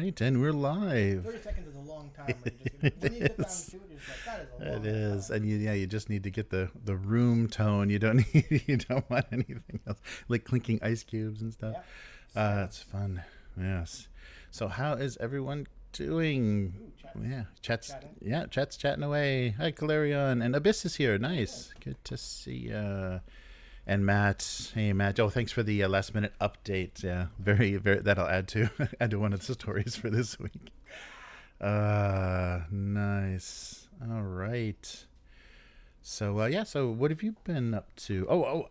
right, and we're live. 30 seconds is a long time. When you sit down and do it, you're just like, that is a long time. It is, and you just need to get the room tone. You don't want anything else, like clinking ice cubes and stuff. Yeah. It's fun. Yes. So how is everyone doing? Ooh, chat's chatting away. Hi, Calerion, and Abyss is here. Nice, good to see you. And Matt, hey Matt. Oh, thanks for the last minute update. Yeah, very. That'll add to one of the stories for this week. Nice. All right. So so what have you been up to?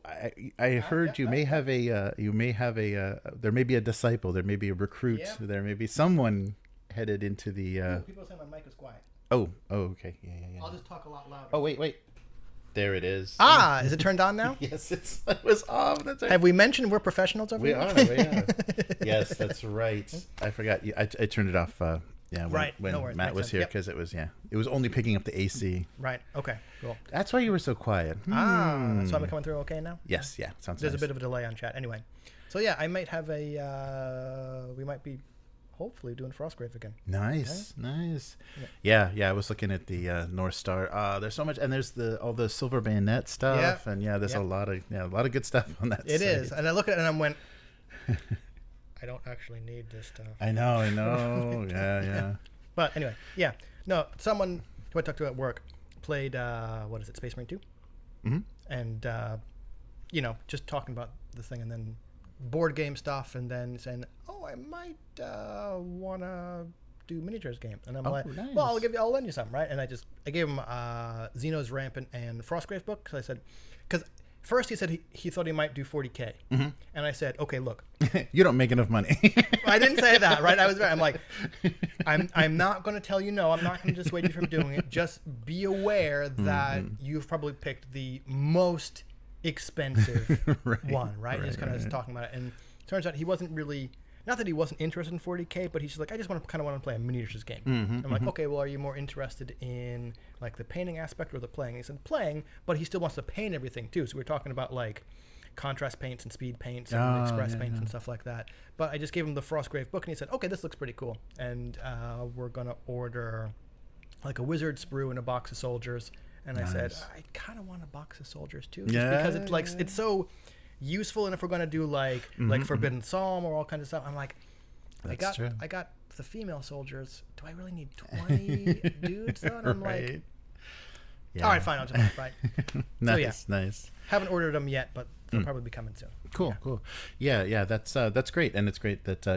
I heard you may have a there may be a disciple, there may be a recruit, there may be someone headed into the. People are saying my mic is quiet. Oh, okay, yeah. I'll just talk a lot louder. Oh wait. There it is. Is it turned on now? Yes, it was off. That's right. Have we mentioned we're professionals over here? We are. Yes, that's right. I forgot. I turned it off. When no worries. Matt was here, because it was only picking up the AC. Right. Okay. Cool. That's why you were so quiet. So I'm coming through okay now? Yes. Yeah. Sounds. There's nice. a bit of a delay on chat. Anyway, so I might have we might be hopefully doing Frostgrave again. Nice. Yeah. I was looking at the North Star. There's so much, and there's all the Silver Bayonet stuff, and there's a lot of good stuff on that. It is, and I look at it and I went, I don't actually need this stuff. I know. Yeah. But anyway, no, someone who I talked to at work played Space Marine 2, and just talking about the thing, and then board game stuff, and then saying, I might want to do miniatures game, and I'm like, nice. well, I'll lend you some, right? And I gave him Xeno's Rampant and Frostgrave book, because I said, because first he said he thought he might do 40K, and I said, okay, look, you don't make enough money. I didn't say that, right? I'm like, I'm not going to tell you no. I'm not going to dissuade you from doing it. Just be aware that you've probably picked the most expensive one, right? And just kind of talking about it, and it turns out he wasn't really. Not that he wasn't interested in 40K, but he's just like, I just want to play a miniatures game. I'm like, okay, well, are you more interested in like the painting aspect or the playing? And he said playing, but he still wants to paint everything too. So we're talking about like contrast paints and speed paints and express paints and stuff like that. But I just gave him the Frostgrave book, and he said, okay, this looks pretty cool. And we're gonna order like a wizard sprue and a box of soldiers. And I said, I kind of want a box of soldiers too, just because it's like it's so useful. And if we're going to do like Forbidden Psalm or all kinds of stuff, I'm like, I got the female soldiers. Do I really need 20 dudes though? And I'm like, all right, fine, I'll just right. Nice. Haven't ordered them yet, but they'll probably be coming soon. Cool. Yeah. That's great, and it's great that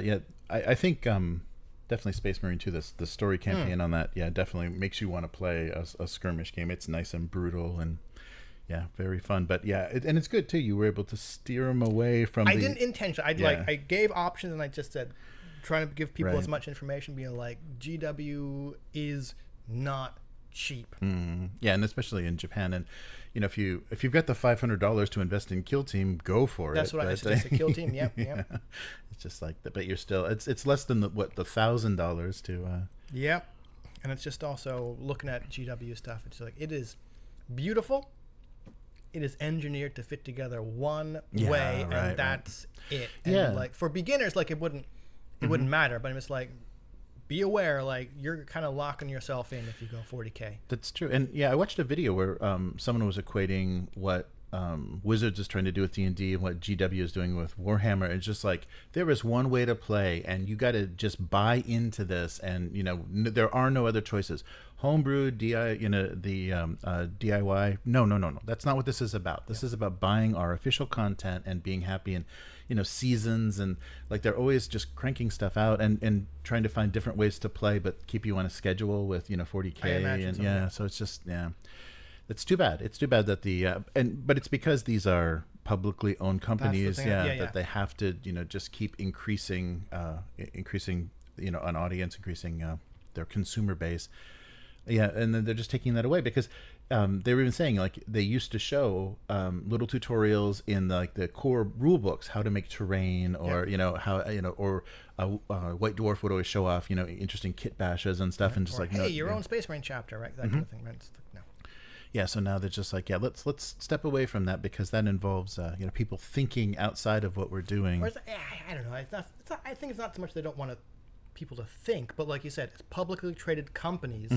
I think definitely Space Marine 2. The story campaign on that definitely makes you want to play a skirmish game. It's nice and brutal and. Yeah, very fun, but and it's good too. You were able to steer them away from. I didn't intentionally. I gave options, and I just said, trying to give people as much information, being like, GW is not cheap. Yeah, and especially in Japan, and if you've got the $500 to invest in Kill Team, go for it. That's what I suggested. Kill Team. Yep. It's just like that, but you're still it's less than the $1,000 to. Yep, and it's just also looking at GW stuff. It's like it is beautiful. It is engineered to fit together one way, and that's it. And like for beginners, like it wouldn't matter. But I'm just like, be aware, like you're kind of locking yourself in if you go 40K. That's true. And I watched a video where someone was equating what Wizards is trying to do with D&D and what GW is doing with Warhammer. It's just like there is one way to play, and you got to just buy into this, and there are no other choices. Homebrew, DIY. No. That's not what this is about. This is about buying our official content and being happy, and seasons, and like they're always just cranking stuff out and trying to find different ways to play, but keep you on a schedule with 40K and so it's just it's too bad. It's too bad that but it's because these are publicly owned companies, that they have to just keep increasing an audience, increasing their consumer base. Yeah, and then they're just taking that away because they were even saying like they used to show little tutorials in the core rule books, how to make terrain, or how or White Dwarf would always show off interesting kit bashes and stuff, and just or, like your own Space Marine chapter, right? That kind of thing. Right? No. Yeah, so now they're just like, let's step away from that because that involves people thinking outside of what we're doing. Or I don't know. It's not, I think it's not so much they don't want to people to think, but like you said, it's publicly traded companies.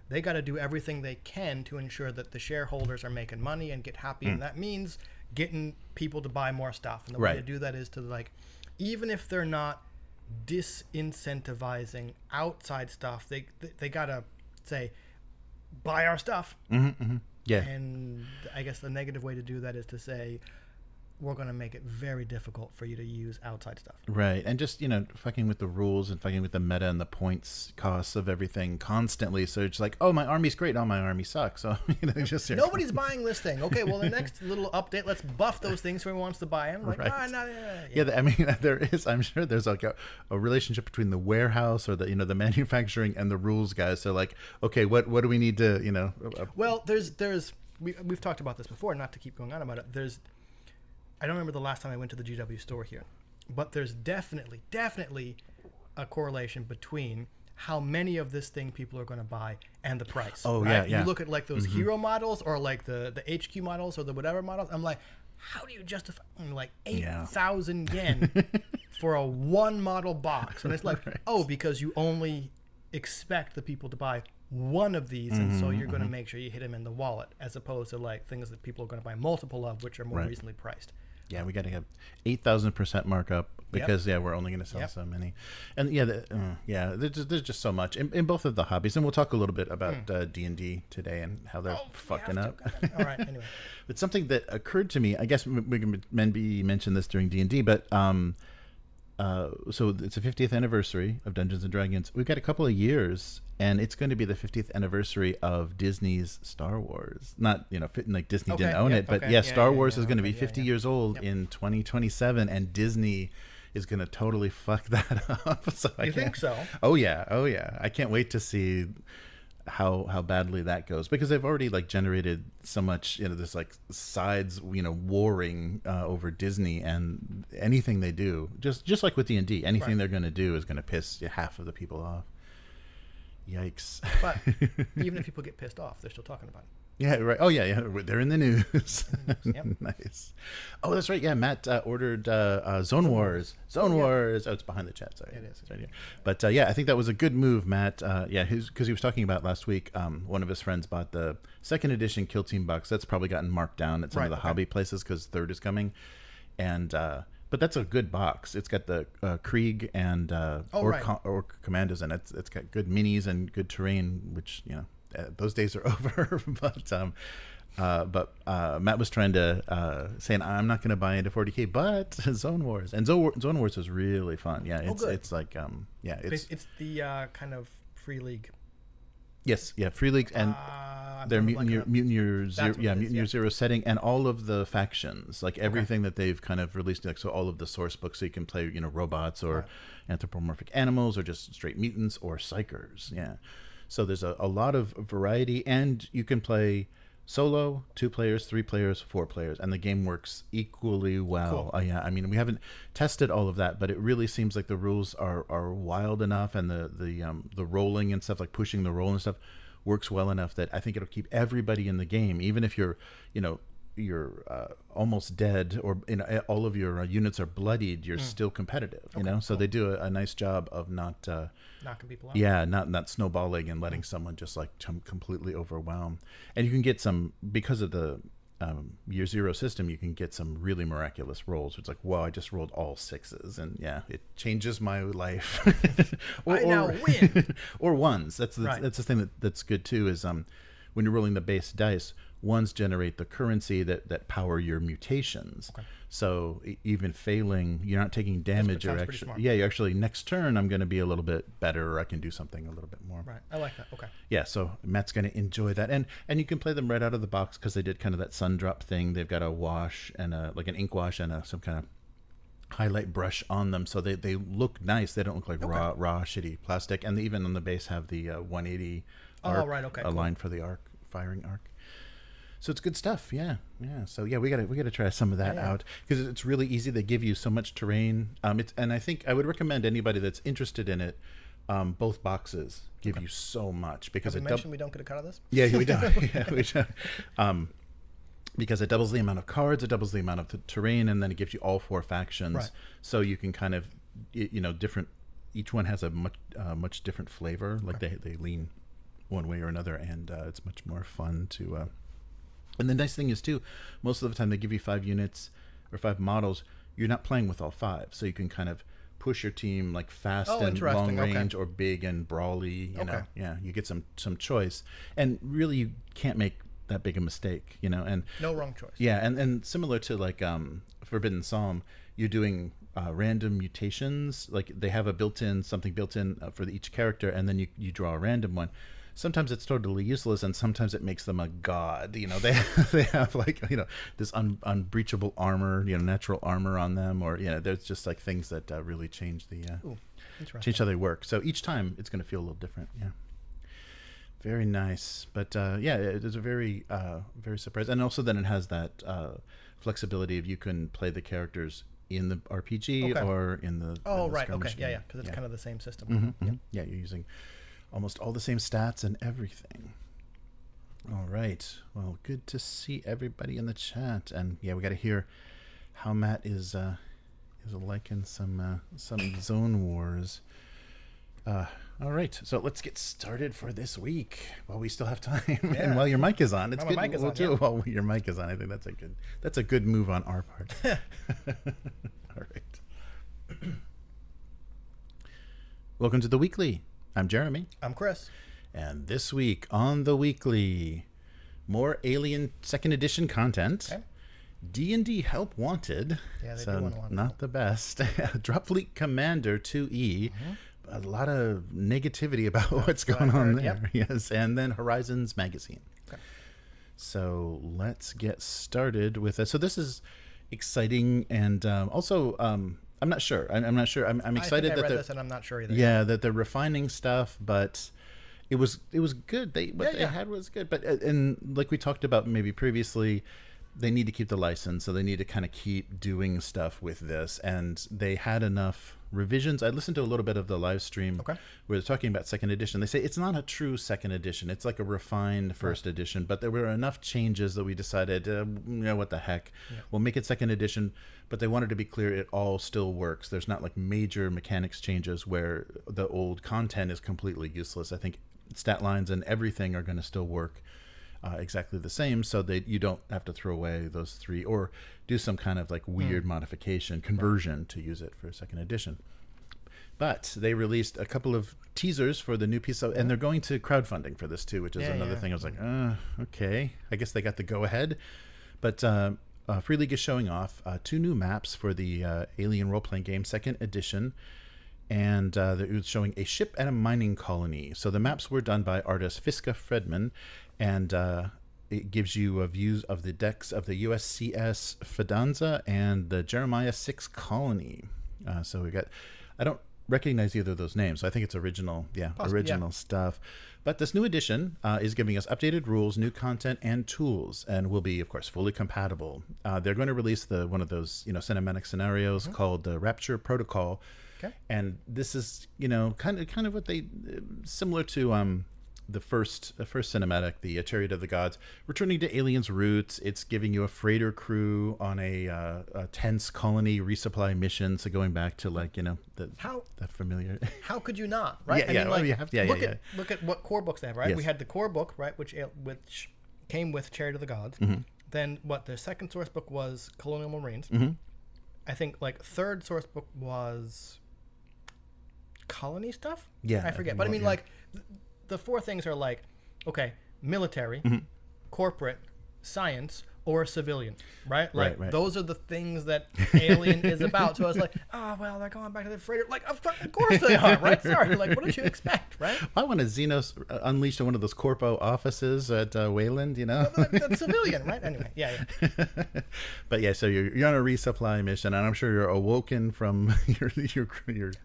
They got to do everything they can to ensure that the shareholders are making money and get happy, and that means getting people to buy more stuff. And the way to do that is to, like, even if they're not disincentivizing outside stuff, they got to say, buy our stuff. Yeah. And I guess the negative way to do that is to say, we're going to make it very difficult for you to use outside stuff. Right. And just, fucking with the rules and fucking with the meta and the points costs of everything constantly. So it's like, oh, my army's great. Oh, my army sucks. So, just nobody's buying this thing. Okay, well, the next little update, let's buff those things so everyone wants to buy them. Like, yeah, I mean, I'm sure there's like a relationship between the warehouse or the, the manufacturing and the rules guys. So like, okay, what do we need to, Well, we've talked about this before, not to keep going on about it. I don't remember the last time I went to the GW store here, but there's definitely a correlation between how many of this thing people are going to buy and the price. Oh, right? yeah. You look at like those hero models or like the HQ models or the whatever models. I'm like, how do you justify like 8,000 yen for a one model box? And it's like, oh, because you only expect the people to buy one of these, and so you're going to make sure you hit them in the wallet, as opposed to like things that people are going to buy multiple of, which are more reasonably priced. Yeah, we got to have 8,000% markup because we're only going to sell so many, and there's just so much in both of the hobbies, and we'll talk a little bit about D&D today and how they're fucking up. All right, anyway, but something that occurred to me, I guess we can maybe mention this during D&D, but so it's the 50th anniversary of Dungeons and Dragons. We've got a couple of years, and it's going to be the 50th anniversary of Disney's Star Wars. Not, like Disney didn't own it, but Star Wars is going to be 50 years old in 2027, and Disney is going to totally fuck that up. So you think so? Oh yeah. I can't wait to see how badly that goes, because they've already like generated so much, there's like sides, warring over Disney, and anything they do, just like with D&D, anything they're going to do is going to piss half of the people off. Yikes. But even if people get pissed off, they're still talking about it. Yeah, right. Oh, yeah. They're in the news. Yep. Nice. Oh, that's right. Yeah, Matt ordered Zone Wars. Zone Wars. Oh, it's behind the chat. Sorry. It is. It's right here. But I think that was a good move, Matt. Because he was talking about last week, one of his friends bought the second edition Kill Team box. That's probably gotten marked down at some of the hobby places because third is coming. And but that's a good box. It's got the Krieg and Orc commandos in it. It's got good minis and good terrain, which, those days are over. But Matt was trying to saying, I'm not going to buy into 40K, but Zone Wars. And Zone Wars is really fun. Yeah, it's like it's the kind of free league. Yes, yeah, free leagues, and their Mutant Year Zero setting, and all of the factions, like everything that they've kind of released, like so all of the source books, so you can play robots or anthropomorphic animals or just straight mutants or psychers. Yeah, so there's a lot of variety, and you can play solo, 2 players, 3 players, 4 players, and the game works equally well. Cool. I mean, we haven't tested all of that, but it really seems like the rules are wild enough, and the rolling and stuff, like pushing the roll and stuff, works well enough that I think it'll keep everybody in the game, even if you're almost dead, or all of your units are bloodied, you're still competitive. So they do a nice job of not knocking people out. Yeah, not snowballing and letting someone just like completely overwhelm. And you can get some, because of the Year Zero system, you can get some really miraculous rolls. It's like, wow, I just rolled all 6s, and it changes my life. I now win. Or 1s. That's the thing that's good too, is when you're rolling the base dice, 1s generate the currency that power your mutations. So even failing, you're not taking damage, or actually, you actually, next turn I'm going to be a little bit better, or I can do something a little bit more. Right, I like that. Okay. Yeah, so Matt's going to enjoy that, and you can play them right out of the box, because they did kind of that sun drop thing. They've got a wash and like an ink wash and some kind of highlight brush on them, so they look nice. They don't look like raw shitty plastic, and they even on the base have the 180 arc, line for the firing arc. So it's good stuff. Yeah. So we gotta try some of that out, because it's really easy. They give you so much terrain. And I think I would recommend anybody that's interested in it. Both boxes give you so much, because we mentioned we don't get a cut of this. Yeah, we don't. We don't. Because it doubles the amount of cards, it doubles the amount of the terrain, and then it gives you all 4 factions. Right. So you can kind of, different each one has a much different flavor. Like they lean one way or another, and it's much more fun to. And the nice thing is too, most of the time they give you 5 units or 5 models. You're not playing with all 5, so you can kind of push your team like fast and long range or big and brawly. You know, yeah, you get some choice, and really you can't make that big a mistake. You know, and no wrong choice. Yeah, and similar to like Forbidden Psalm, you're doing random mutations. Like they have something built in for each character, and then you draw a random one. Sometimes it's totally useless, and sometimes it makes them a god. You know, they have like, you know, this unbreachable armor, you know, natural armor on them, or you know, there's just like things that really change change how they work. So each time it's going to feel a little different. Yeah, very nice. But yeah, it is a very very surprising, and also then it has that flexibility of you can play the characters in the RPG or in the because it's kind of the same system. Yeah, you're using almost all the same stats and everything. All right. Well, good to see everybody in the chat, and yeah, we got to hear how Matt is liking some Zone Wars. All right. So let's get started for this week while we still have time, and while your mic is on. It's good. We'll do it while your mic is on. I think that's a good move on our part. All right. Welcome to the weekly. I'm Jeremy. I'm Chris. And this week on the weekly, more Alien Second Edition content. Okay. D&D Help Wanted. Yeah, they do want not help. The best. Dropfleet Commander 2E. A lot of negativity about what's going on there. Yep. Yes, and then Horizons Magazine. Okay. So let's get started with it. So this is exciting, and also I'm not sure. I'm not sure. I'm excited I read this, and I'm not sure either. Yeah, that they're refining stuff, but it was good. They had was good, but and like we talked about maybe previously, they need to keep the license, so they need to kind of keep doing stuff with this, and they had enough revisions. I listened to a little bit of the live stream where they're talking about second edition. They say it's not a true second edition. It's like a refined first edition, but there were enough changes that we decided, what the heck, we'll make it second edition. But they wanted to be clear it all still works. There's not like major mechanics changes where the old content is completely useless. I think stat lines and everything are going to still work exactly the same, so that you don't have to throw away those 3 or do some kind of like weird modification, conversion to use it for second edition. But they released a couple of teasers for the new piece, and they're going to crowdfunding for this too, which is another thing. I was like, okay, I guess they got the go ahead. But Free League is showing off 2 new maps for the Alien Role-Playing Game Second Edition, and they're showing a ship and a mining colony. So the maps were done by artist Miska Fredman, and it gives you views of the decks of the USCSS Fidanza and the Jeremiah 6 colony. So we got, I don't recognize either of those names, so I think it's original, stuff. But this new edition is giving us updated rules, new content, and tools, and will be, of course, fully compatible. They're going to release one of those, cinematic scenarios called the Rapture Protocol, and this is, kind of what they similar to the first cinematic, the Chariot of the Gods, returning to aliens' roots. It's giving you a freighter crew on a tense colony resupply mission. So going back to that familiar. How could you not? Right? Look at what core books they have. Right? Yes. We had the core book, right, which came with Chariot of the Gods. Then the second source book was Colonial Marines. I think third source book was colony stuff. I forget, but I mean the 4 things are military, corporate, science, or civilian, right? Right. Those are the things that Alien is about. So I was like, they're going back to the freighter. Of course they are, right? Sorry, what did you expect, right? I want a Xenos unleashed on one of those corpo offices at Wayland, That's civilian, right? Anyway, yeah. But yeah, so you're on a resupply mission, and I'm sure you're awoken from your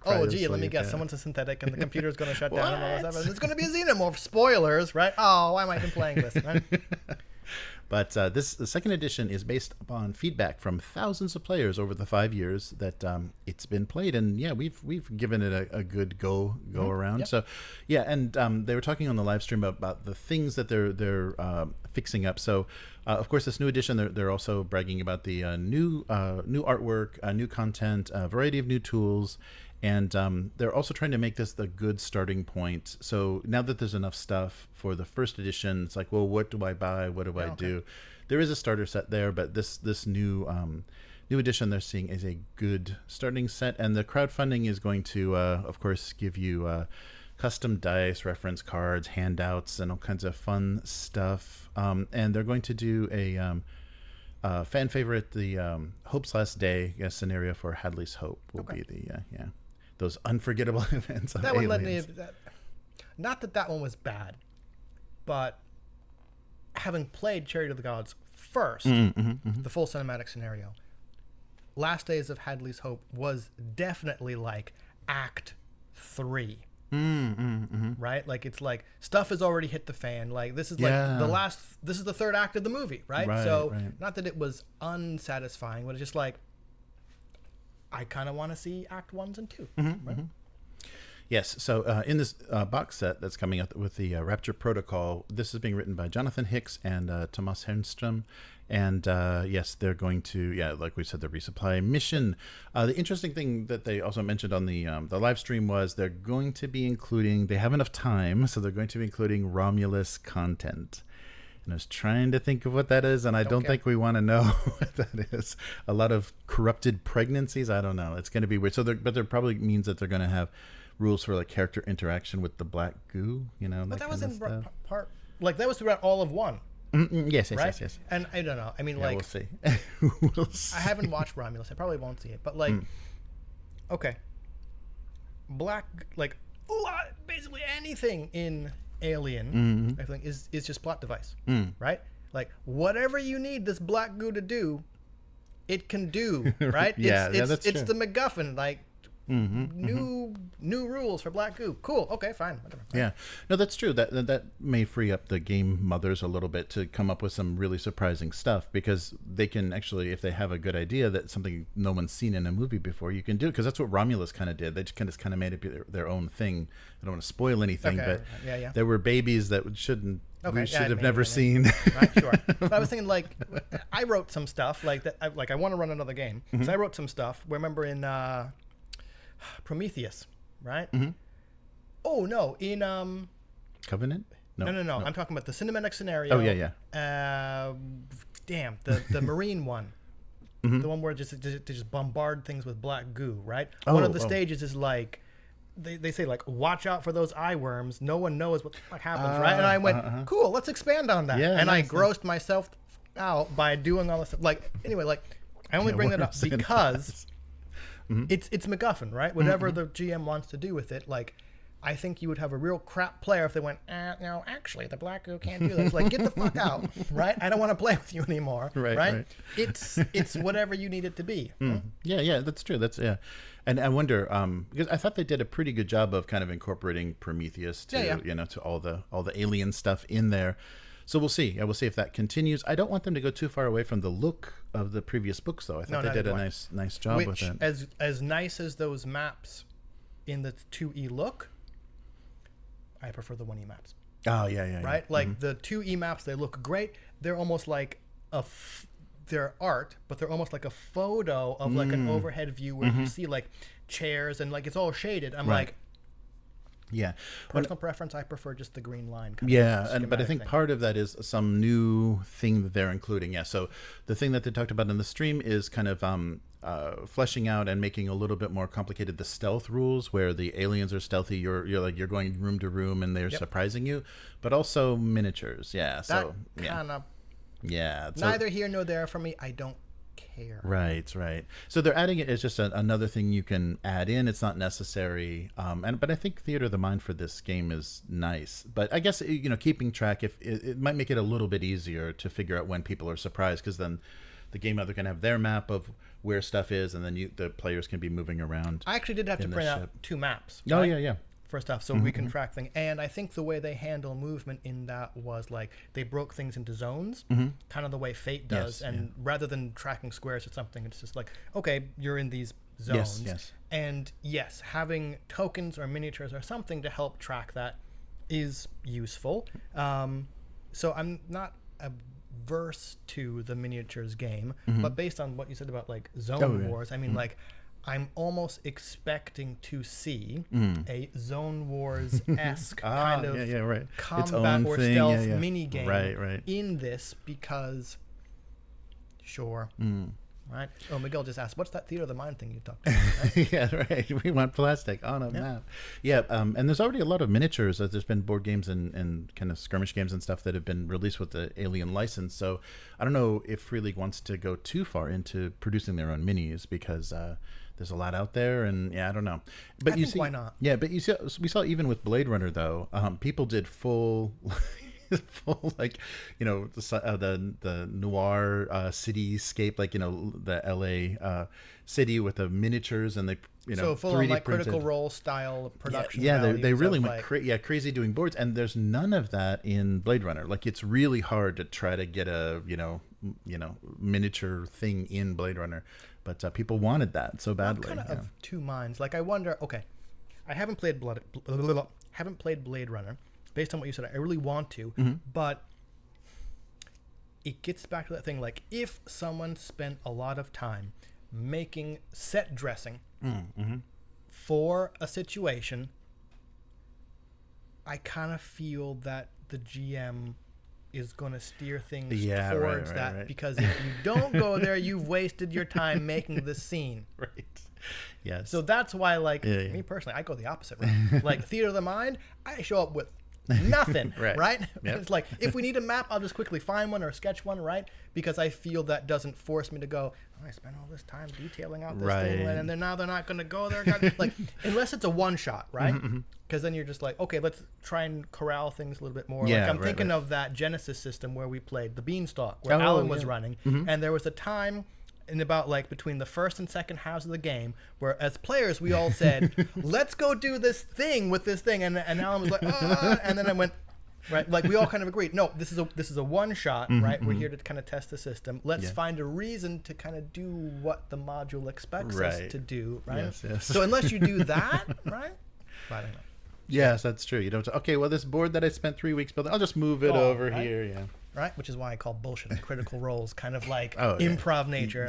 let me guess. Someone's a synthetic, and the computer's going to shut down and all that stuff. It's going to be a Xenomorph. Spoilers, right? Oh, why am I even playing this, right? But the second edition is based upon feedback from thousands of players over the 5 years that it's been played, and we've given it a good go around. Yep. So and they were talking on the live stream about the things that they're fixing up. So of course, this new edition, they're also bragging about the new artwork, new content, a variety of new tools, And they're also trying to make this the good starting point. So now that there's enough stuff for the first edition, it's like, well, what do I buy? What do I do? There is a starter set there, but this new edition they're seeing is a good starting set. And the crowdfunding is going to, of course, give you custom dice, reference cards, handouts, and all kinds of fun stuff. And they're going to do a fan favorite, the Hope's Last Day scenario for Hadley's Hope will be the those unforgettable events of that one aliens. led me not that one was bad, but having played Chariot of the Gods first, the full cinematic scenario, Last Days of Hadley's Hope was definitely like Act 3. Right, like it's like stuff has already hit the fan. Like this is like this is the third act of the movie, right? So not that it was unsatisfying, but it's just like I kind of want to see Act 1s and 2. Right? Yes. So in this box set that's coming up with the Rapture Protocol, this is being written by Jonathan Hicks and Tomas Hernström. And yes, they're going to, like we said, the resupply mission. The interesting thing that they also mentioned on the live stream was they're going to be including, they have enough time, so they're going to be including Romulus content. And I was trying to think of what that is, and I don't think we want to know what that is. A lot of corrupted pregnancies. I don't know. It's going to be weird. So, but there probably means that they're going to have rules for like character interaction with the black goo. You know, but that was in part, like that was throughout all of 1. Yes. And I don't know. I mean, we'll see. We'll see. I haven't watched Romulus. I probably won't see it. But like, okay, black, like basically anything in Alien, I think is just plot device, right? Like whatever you need this black goo to do, it can do, right? That's it's true. the MacGuffin, like. New rules for black goo. Cool. Okay, fine. Whatever. Yeah. No, that's true. That may free up the game mothers a little bit to come up with some really surprising stuff, because they can actually, if they have a good idea that something no one's seen in a movie before, you can do it, because that's what Romulus kind of did. They just kind of made it their own thing. I don't want to spoil anything, but there were babies that we should have never seen. Right, sure. But I was thinking, like, I wrote some stuff like that. I want to run another game, so I wrote some stuff. Remember in Prometheus, right? Oh no, in Covenant? No. I'm talking about the cinematic scenario. Oh yeah. Damn, the marine one, the one where they just bombard things with black goo, right? One of the stages is like they say like, watch out for those eye worms. No one knows what the fuck happens, right? And I went, cool, let's expand on that. Yeah, and nice, I grossed myself out by doing all this stuff. Like anyway, like I only bring that up because. It's MacGuffin, right? Whatever the GM wants to do with it, like, I think you would have a real crap player if they went, no, actually, the black goo can't do that. It's like, get the fuck out, right? I don't want to play with you anymore, right? It's whatever you need it to be. Right? Yeah, that's true. And I wonder, because I thought they did a pretty good job of kind of incorporating Prometheus to, to all the alien stuff in there. So we'll see. We'll see if that continues. I don't want them to go too far away from the look of the previous books, though. I thought they did a nice job with it. As nice as those maps in the 2E look, I prefer the 1E maps. Oh, yeah. Right? Like the 2E maps, they look great. They're almost like they're art, but they're almost like a photo of like an overhead view where you see like chairs and like it's all shaded. I'm like, yeah. Personal preference, I prefer just the green line. But I think part of that is some new thing that they're including. Yeah, so the thing that they talked about in the stream is kind of fleshing out and making a little bit more complicated the stealth rules, where the aliens are stealthy. You're going room to room and they're surprising you, but also miniatures. Yeah, so neither here nor there for me. I don't care. Right. So they're adding it as just another thing you can add in. It's not necessary. But I think Theater of the Mind for this game is nice. But I guess, keeping track, if it might make it a little bit easier to figure out when people are surprised, because then the game other can have their map of where stuff is, and then the players can be moving around. I actually did have to print out 2 maps. Oh, right? yeah. For stuff, so we can track things. And I think the way they handle movement in that was like they broke things into zones, kind of the way Fate does. Rather than tracking squares or something, it's just like, okay, you're in these zones. Yes. And yes, having tokens or miniatures or something to help track that is useful. So I'm not averse to the miniatures game, but based on what you said about like zone wars, I mean, like, I'm almost expecting to see a Zone Wars-esque kind of combat or stealth mini game in this because, right? Oh, Miguel just asked, what's that Theater of the Mind thing you talked about? Right? Yeah, right. We want plastic on a map. Yeah, and there's already a lot of miniatures. There's been board games and kind of skirmish games and stuff that have been released with the Alien license. So I don't know if Free League wants to go too far into producing their own minis because there's a lot out there, and I don't know. But I think why not? Yeah, but you see, we saw even with Blade Runner though, people did full. Full the noir cityscape, like the LA city with the miniatures and they so full 3D on like printed. Critical Role style production. They really went crazy doing boards, and there's none of that in Blade Runner. Like it's really hard to try to get a miniature thing in Blade Runner, but people wanted that so badly. I'm kind of two minds. Like I wonder. Okay, I haven't played Blade Runner. Based on what you said, I really want to, but it gets back to that thing. Like, if someone spent a lot of time making set dressing for a situation, I kind of feel that the GM is going to steer things towards that. Right. Because if you don't go there, you've wasted your time making the scene. Right. Yes. So that's why, me personally, I go the opposite route. Like, Theater of the Mind, I show up with nothing, right? Yep. It's like, if we need a map, I'll just quickly find one or sketch one, right? Because I feel that doesn't force me to go, I spent all this time detailing out this thing, and then now they're not going to go there. Like, unless it's a one-shot, right? Because then you're just like, okay, let's try and corral things a little bit more. I'm thinking of that Genesis system where we played the Beanstalk, where Alan was running, and there was a time in about between the first and second halves of the game where as players we all said, let's go do this thing with this thing, and Alan was like, and then I went, right, like we all kind of agreed, no, this is a one shot, right? We're here to kind of test the system. Let's find a reason to kind of do what the module expects us to do, right? Yes. So unless you do that, right? I don't know. Yes, that's true. You don't say, okay, well, this board that I spent 3 weeks building, I'll just move it over here. Right, which is why I call bullshit and Critical Roles kind of like improv nature.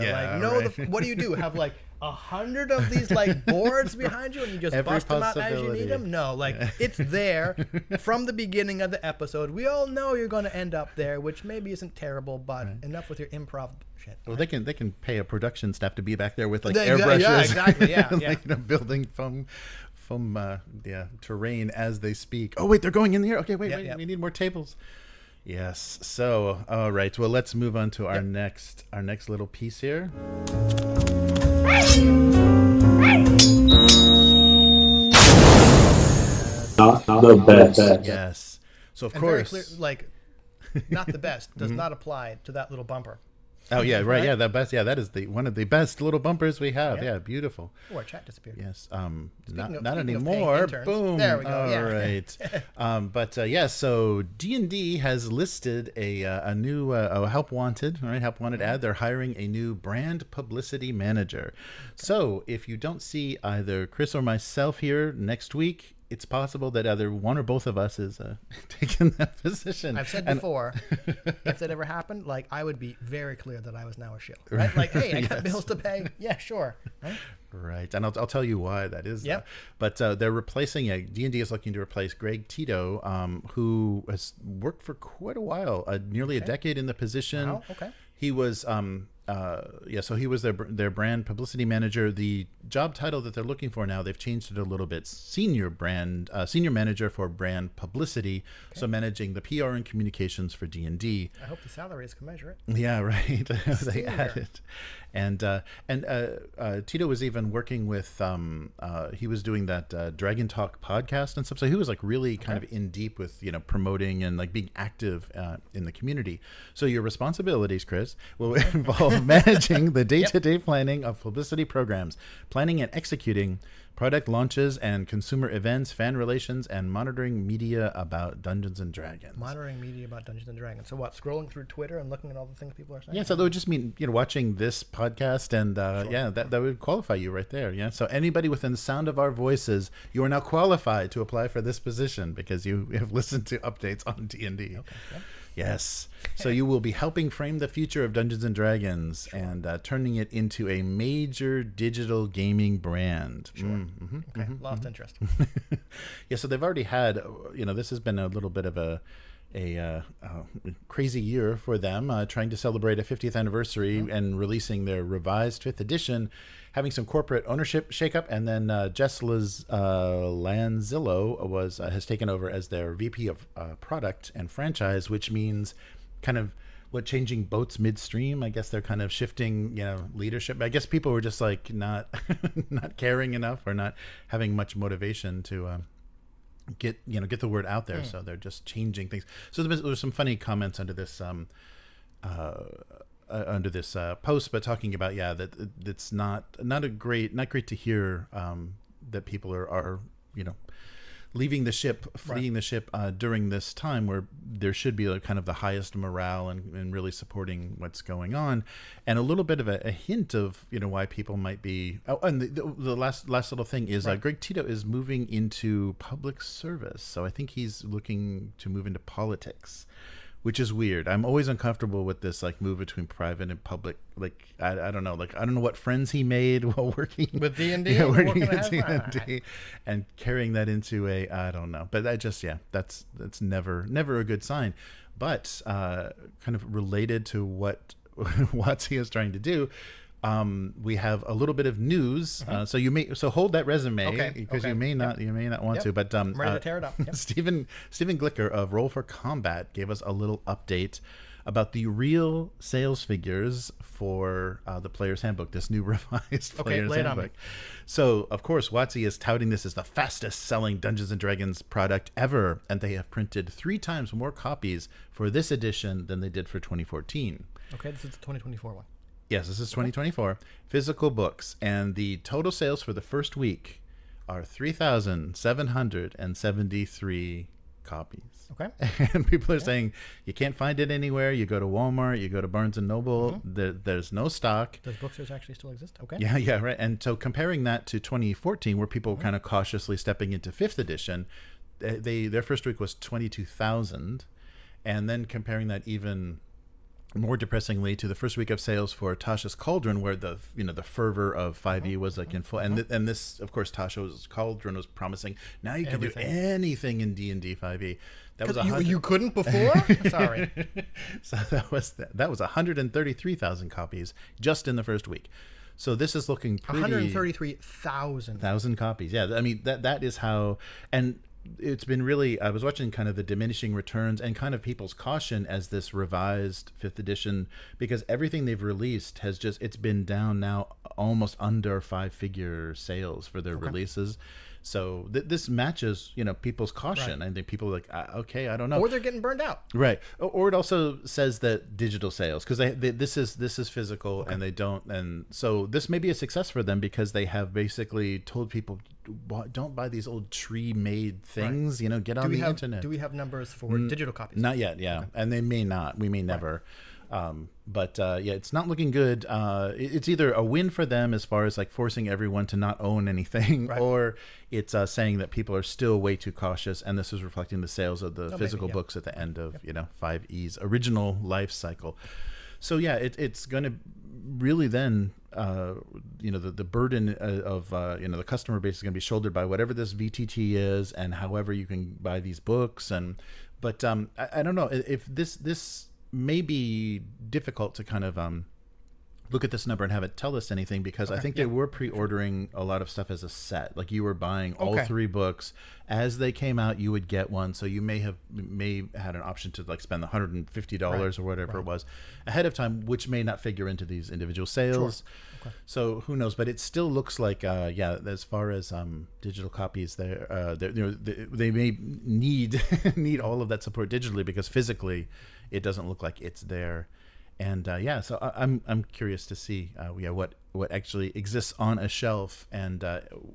What do you do? Have 100 of these boards behind you and you just bust them out as you need them? No, it's there from the beginning of the episode. We all know you're going to end up there, which maybe isn't terrible, but enough with your improv shit. Well, they can pay a production staff to be back there with airbrushes. Yeah, exactly. Yeah, building foam terrain as they speak. Oh wait, they're going in the air. Okay, wait, we need more tables. Yes. So, all right. Well, let's move on to our next little piece here. Not the best. Yes. So of and course, very clear, not the best does not apply to that little bumper. Oh yeah, right. Yeah, the best. Yeah, that is one of the best little bumpers we have. Yeah, beautiful. Oh, our chat disappeared. Yes. Not anymore. Boom. There we go. All right. So D&D has listed a new help wanted. All right, help wanted ad. They're hiring a new brand publicity manager. So if you don't see either Chris or myself here next week, it's possible that either one or both of us is taking that position. I've said before, if that ever happened, I would be very clear that I was now a shill, right? Hey, I got bills to pay. Yeah, sure. Right, and I'll tell you why that is. Yep. But they're replacing D&D is looking to replace Greg Tito, who has worked for quite a while, nearly a decade in the position. Wow. Okay. He was so he was their brand publicity manager. The job title that they're looking for now, they've changed it a little bit. Senior manager for brand publicity, so managing the PR and communications for D&D. I hope the salaries can measure it. Yeah, right. They added, and Tito was even working with. He was doing that Dragon Talk podcast and stuff. So he was really kind of in deep with promoting and being active in the community. So your responsibilities, Chris, will involve managing the day-to-day planning of publicity programs, planning and executing product launches and consumer events, fan relations, and monitoring media about Dungeons and Dragons. Monitoring media about Dungeons and Dragons. So what? Scrolling through Twitter and looking at all the things people are saying? Yeah, so that would just mean watching this podcast, and sure. that would qualify you right there. Yeah, so anybody within the sound of our voices, you are now qualified to apply for this position because you have listened to updates on D&D. Okay. Yeah. Yes. So you will be helping frame the future of Dungeons and Dragons and turning it into a major digital gaming brand. Sure. Okay. Lost interest. Yeah. So they've already had, this has been a little bit of a crazy year for them, trying to celebrate a 50th anniversary and releasing their revised 5th edition, having some corporate ownership shakeup, and then Jess Lanzillo has taken over as their VP of product and franchise, which means kind of changing boats midstream. I guess they're kind of shifting, leadership. I guess people were just like not not caring enough or not having much motivation to get the word out there. So they're just changing things. So there's some funny comments under this post, but talking about that it's not great to hear that people are leaving the ship, fleeing the ship during this time where there should be kind of the highest morale and really supporting what's going on, and a little bit of a hint of why people might be. Oh, and the last little thing is Greg Tito is moving into public service, so I think he's looking to move into politics, which is weird. I'm always uncomfortable with this move between private and public. I don't know. I don't know what friends he made while working with D&D, working at D&D, and carrying that into I don't know. But that's never a good sign. But kind of related to what WotC is trying to do. We have a little bit of news, so hold that resume because you may not want to. But I'm ready to tear it up. Yep. Stephen Glicker of Roll for Combat gave us a little update about the real sales figures for the Player's Handbook, this new revised Player's Handbook. So of course, WotC is touting this as the fastest selling Dungeons and Dragons product ever, and they have printed 3 times more copies for this edition than they did for 2014. Okay, this is the 2024 one. Yes, this is 2024 physical books, and the total sales for the first week are 3,773 copies. Okay. And people are saying you can't find it anywhere. You go to Walmart, you go to Barnes and Noble, there's no stock. Those bookstores actually still exist? Okay. Yeah, right. And so comparing that to 2014, where people were kind of cautiously stepping into 5th edition, their first week was 22,000, and then comparing that even more depressingly to the first week of sales for Tasha's Cauldron, where the fervor of 5e was in full, and this, of course, Tasha's Cauldron was promising now you can do anything in D&D 5e. That was you couldn't before. Sorry. So that was 133,000 copies just in the first week. So this is looking pretty. 133,000 copies. Yeah, I mean that is how. And it's been really, I was watching kind of the diminishing returns and kind of people's caution as this revised 5th edition, because everything they've released it's been down now almost under 5-figure sales for their releases. So this matches, people's caution. I think people are like, okay, I don't know. Or they're getting burned out. Right. Or it also says that digital sales, because this is physical and they don't. And so this may be a success for them because they have basically told people, don't buy these old tree-made things, get on the internet. Do we have numbers for digital copies? Not yet, yeah. Okay. And they may not. We may never. But it's not looking good. It's either a win for them as far as forcing everyone to not own anything, or it's saying that people are still way too cautious, and this is reflecting the sales of the physical books at the end of 5e's original life cycle. So it's going to really then the burden of the customer base is going to be shouldered by whatever this VTT is and however you can buy these books. But I don't know if this may be difficult to kind of look at this number and have it tell us anything, because I think they were pre-ordering a lot of stuff as a set. You were buying all 3 books as they came out. You would get one, so you may had an option to spend the $150 or whatever it was ahead of time, which may not figure into these individual sales. Sure. Okay. So who knows? But it still looks like as far as digital copies, they may need all of that support digitally, because physically it doesn't look like it's there. And so I'm curious to see what actually exists on a shelf, and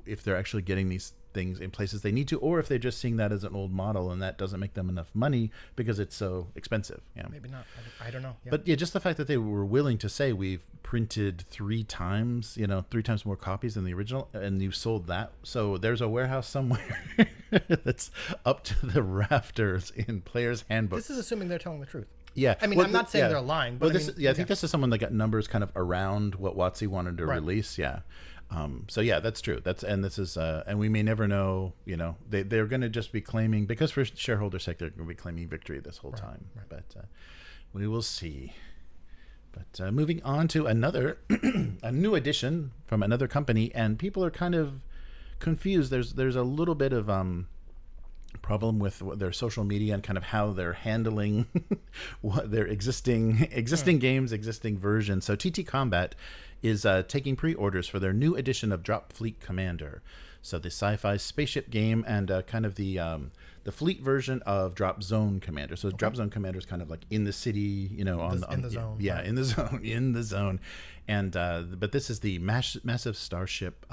if they're actually getting these things in places they need to, or if they're just seeing that as an old model and that doesn't make them enough money because it's so expensive. Yeah. Maybe not. I don't know. Yeah. But yeah, just the fact that they were willing to say we've printed 3 times more copies than the original, and you sold that. So there's a warehouse somewhere that's up to the rafters in players' handbooks. This is assuming they're telling the truth. Yeah, I mean, I'm not saying they're lying, but I think this is someone that got numbers kind of around what WotC wanted to release. Yeah, so yeah, that's true. And we may never know. They're going to just be claiming, because for shareholders' sake, they're going to be claiming victory this whole time. Right. But we will see. But moving on to another a new edition from another company, and people are kind of confused. There's a little bit of problem with their social media and kind of how they're handling what their existing games, existing versions. So TTCombat is taking pre-orders for their new edition of Dropfleet Commander. So the sci-fi spaceship game, and kind of the fleet version of Drop Zone Commander. So Drop Zone Commander is kind of like in the city, in the zone. Yeah, right. in the zone. And but this is the massive starship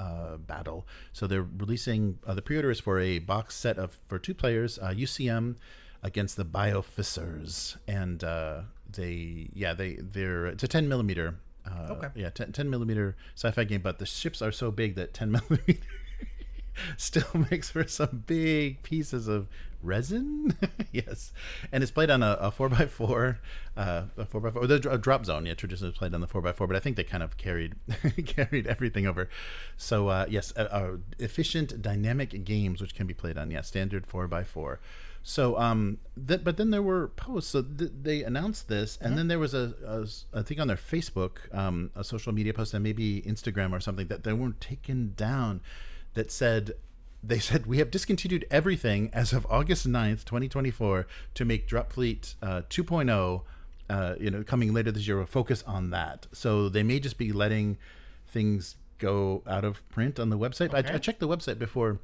battle. So they're releasing the pre-order is for a box set for 2 players, UCM against the Biofissers, and it's a 10 millimeter. 10 millimeter sci-fi game, but the ships are so big that 10 millimeter still makes for some big pieces of resin. Yes, and it's played on a 4x4, a Drop Zone. Yeah, traditionally played on the 4x4, but I think they kind of carried everything over. So efficient dynamic games which can be played on standard 4x4. So but then there were posts. So they announced this, and then there was I think on their Facebook, a social media post, and maybe Instagram or something, that they weren't taken down, that they said we have discontinued everything as of August 9th, 2024 to make Dropfleet 2.0 coming later this year will focus on that. So they may just be letting things go out of print on the website. I checked the website before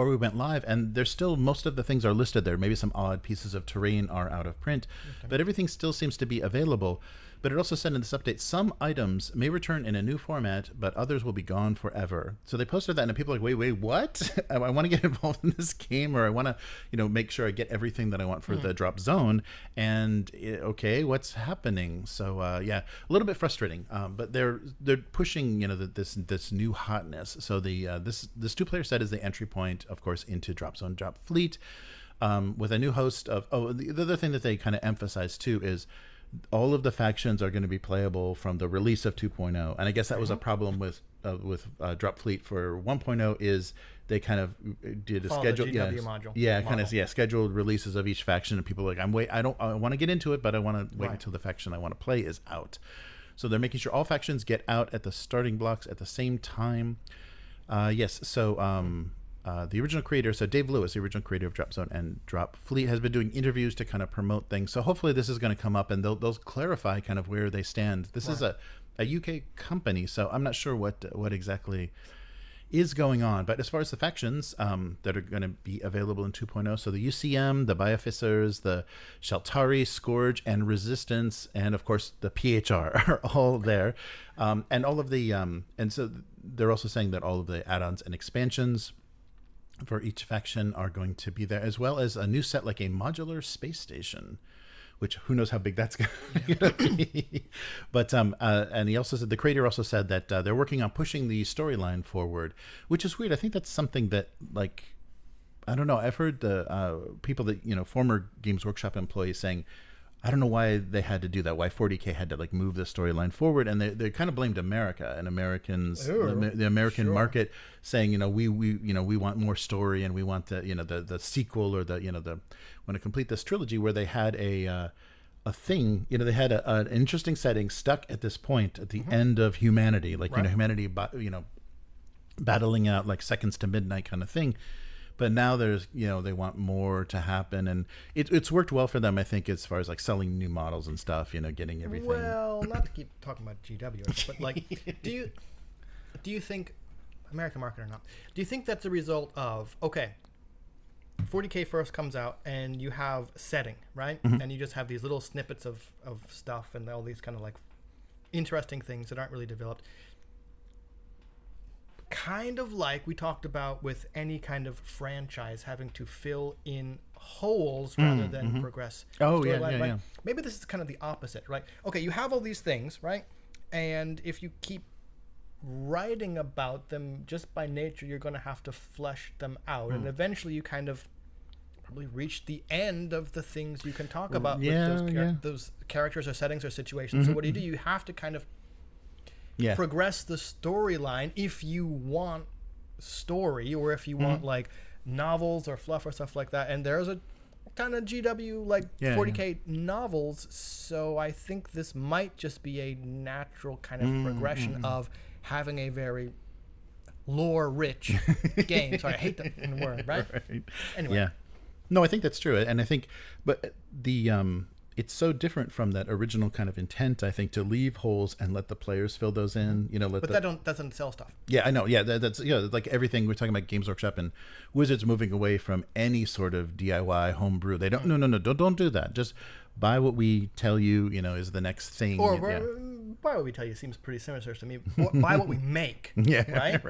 we went live, and there's still, most of the things are listed there. Maybe some odd pieces of terrain are out of print, but everything still seems to be available. But it also said in this update, some items may return in a new format, but others will be gone forever. So they posted that, and people are like, wait, what? I want to get involved in this game, or I want to, make sure I get everything that I want for the Drop Zone. And okay, what's happening? So a little bit frustrating. But they're pushing, this new hotness. So this 2-player set is the entry point, of course, into Drop Zone, Dropfleet, with a new host of. Oh, the other thing that they kind of emphasize too is, all of the factions are going to be playable from the release of 2.0, and I guess that was a problem with Dropfleet for 1.0, is they kind of did a schedule, scheduled releases of each faction, and people are like, I want to get into it, but I want to wait until the faction I want to play is out. So they're making sure all factions get out at the starting blocks at the same time. The original creator, so Dave Lewis, the original creator of Drop Zone and Dropfleet, has been doing interviews to kind of promote things. So hopefully this is going to come up, and they'll clarify kind of where they stand. This is a UK company, so I'm not sure what exactly is going on. But as far as the factions that are going to be available in 2.0, so the UCM, the Biofissers, the Sheltari, Scourge, and Resistance, and of course the PHR are all there. And all of the and so they're also saying that all of the add-ons and expansions for each faction are going to be there, as well as a new set like a modular space station, which who knows how big that's going to be. But and he also said, the creator also said that they're working on pushing the storyline forward, which is weird. I think that's something that, like, I don't know. I've heard the people that, former Games Workshop employees saying, I don't know why they had to do that, why 40K had to like move the storyline forward, and they kind of blamed America and Americans, the American market, saying, we want more story, and we want the sequel, or the want to complete this trilogy, where they had a thing, they had an interesting setting stuck at this point at the end of humanity, like humanity, battling out like seconds to midnight kind of thing. But now there's, they want more to happen, and it's worked well for them, I think, as far as like selling new models and stuff, getting everything. Well, not to keep talking about GW, but like, do you think, American market or not, do you think that's a result of, 40K first comes out and you have setting, right? And you just have these little snippets of stuff and all these kind of like interesting things that aren't really developed. kind of like we talked about with any kind of franchise having to fill in holes rather than progress. Oh, yeah, storyline, yeah, right? yeah. Maybe this is kind of the opposite, right? Okay, you have all these things, right? And if you keep writing about them, just by nature, you're going to have to flesh them out. And eventually you kind of probably reach the end of the things you can talk about with those characters or settings or situations. So what do? You have to kind of progress the storyline if you want story, or if you want like novels or fluff or stuff like that. And there's a ton of GW like 40K novels, so I think this might just be a natural kind of progression of having a very lore-rich game. Sorry, I hate that word, right? Anyway. Yeah. No, I think that's true. And I think, but the it's so different from that original kind of intent, I think, to leave holes and let the players fill those in. You know, but that doesn't sell stuff. Yeah, I know. Yeah, that's like everything we're talking about. Games Workshop and Wizards moving away from any sort of DIY homebrew. They don't. No. Don't do that. Just buy what we tell you. You know, is the next thing. Or buy what we tell you seems pretty sinister to me. Buy what we make. Right.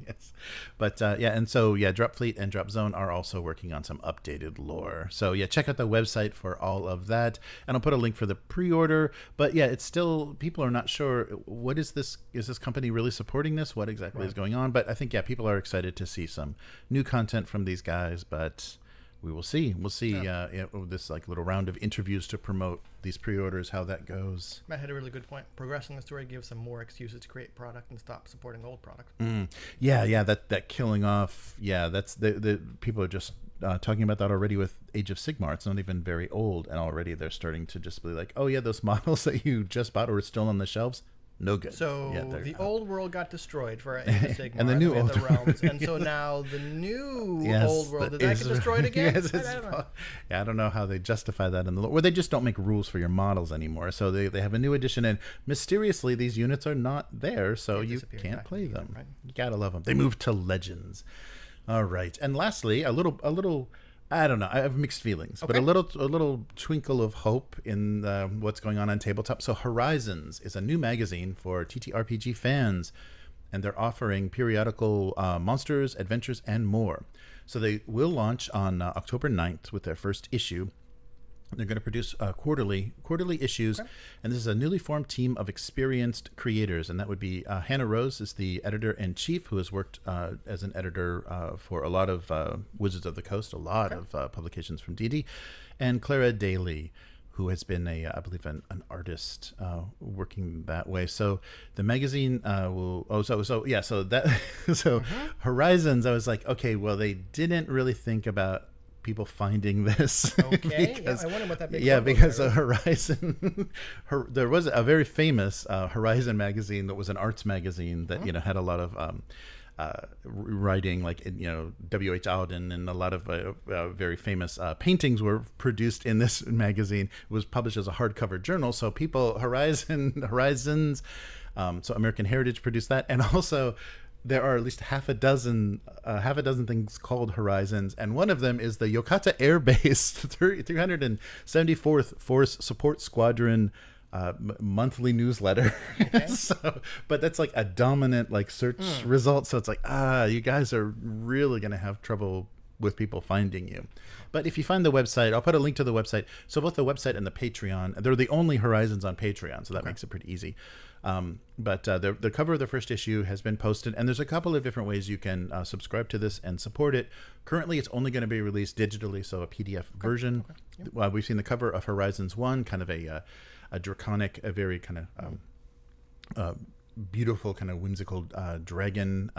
Yes. But and so Dropfleet and Dropzone are also working on some updated lore. So check out the website for all of that, and I'll put a link for the pre-order. But it's still, people are not sure what is this. Is this company really supporting this? What exactly is going on? But I think people are excited to see some new content from these guys. But we will see. We'll see this like little round of interviews to promote these pre-orders, how that goes. Matt had a really good point. Progressing the story gives them more excuses to create product and stop supporting old product. That killing off. That's the people are just talking about that already with Age of Sigmar. It's not even very old, and already they're starting to just be like, oh yeah, those models that you just bought or are still on the shelves, no good. So the old world got destroyed for Age of Sigmar and the new old the realms, and so now the new old world, did that get destroyed again? I don't know how they justify that in the lore. Or they just don't make rules for your models anymore. So they have a new edition, and mysteriously these units are not there, so you can't play them. Right? You gotta love them. They moved to Legends. All right, and lastly, a little. I don't know. I have mixed feelings, but a little twinkle of hope in what's going on tabletop. So Horizons is a new magazine for TTRPG fans, and they're offering periodical monsters, adventures, and more. So they will launch on October 9th with their first issue. They're going to produce quarterly issues, and this is a newly formed team of experienced creators, and that would be Hannah Rose is the editor-in-chief, who has worked as an editor for a lot of Wizards of the Coast, a lot of publications from D&D, and Clara Daly, who has been I believe an artist working that way. So the magazine will. Horizons. I was like, okay, well, they didn't really think about people finding this. Because, I wonder what that big because Horizon there was a very famous Horizon magazine that was an arts magazine that had a lot of writing, like W.H. Auden, and a lot of very famous paintings were produced in this magazine. It was published as a hardcover journal, so people Horizons so American Heritage produced that, and also there are at least half a dozen things called Horizons, and one of them is the Yokata Air Base 374th Force Support Squadron monthly newsletter. But that's like a dominant search result, so it's like you guys are really gonna have trouble with people finding you. But if you find the website, I'll put a link to the website. So both the website and the Patreon, they're the only Horizons on Patreon, so that makes it pretty easy. But the cover of the first issue has been posted, and there's a couple of different ways you can subscribe to this and support it. Currently, it's only going to be released digitally, so a PDF version. We've seen the cover of Horizons 1, kind of a draconic, a very kind of beautiful, kind of whimsical dragon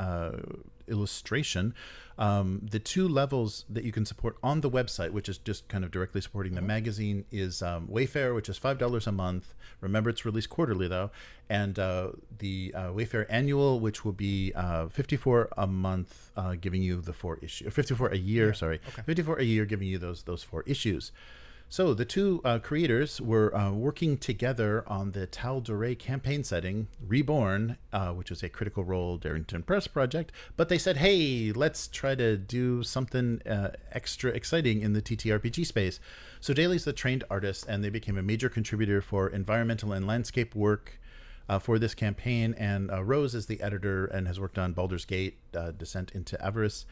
illustration. The two levels that you can support on the website, which is just kind of directly supporting the magazine, is Wayfair, which is $5 a month. Remember, it's released quarterly though, and the Wayfair Annual, which will be $54 a month, giving you the 4 issues. $54 a year, $54 a year, giving you those 4 issues. So the two creators were working together on the Tal Doré campaign setting, Reborn, which was a Critical Role Darrington Press project. But they said, hey, let's try to do something extra exciting in the TTRPG space. So Daly's the trained artist, and they became a major contributor for environmental and landscape work for this campaign. And Rose is the editor and has worked on Baldur's Gate, Descent into Avernus,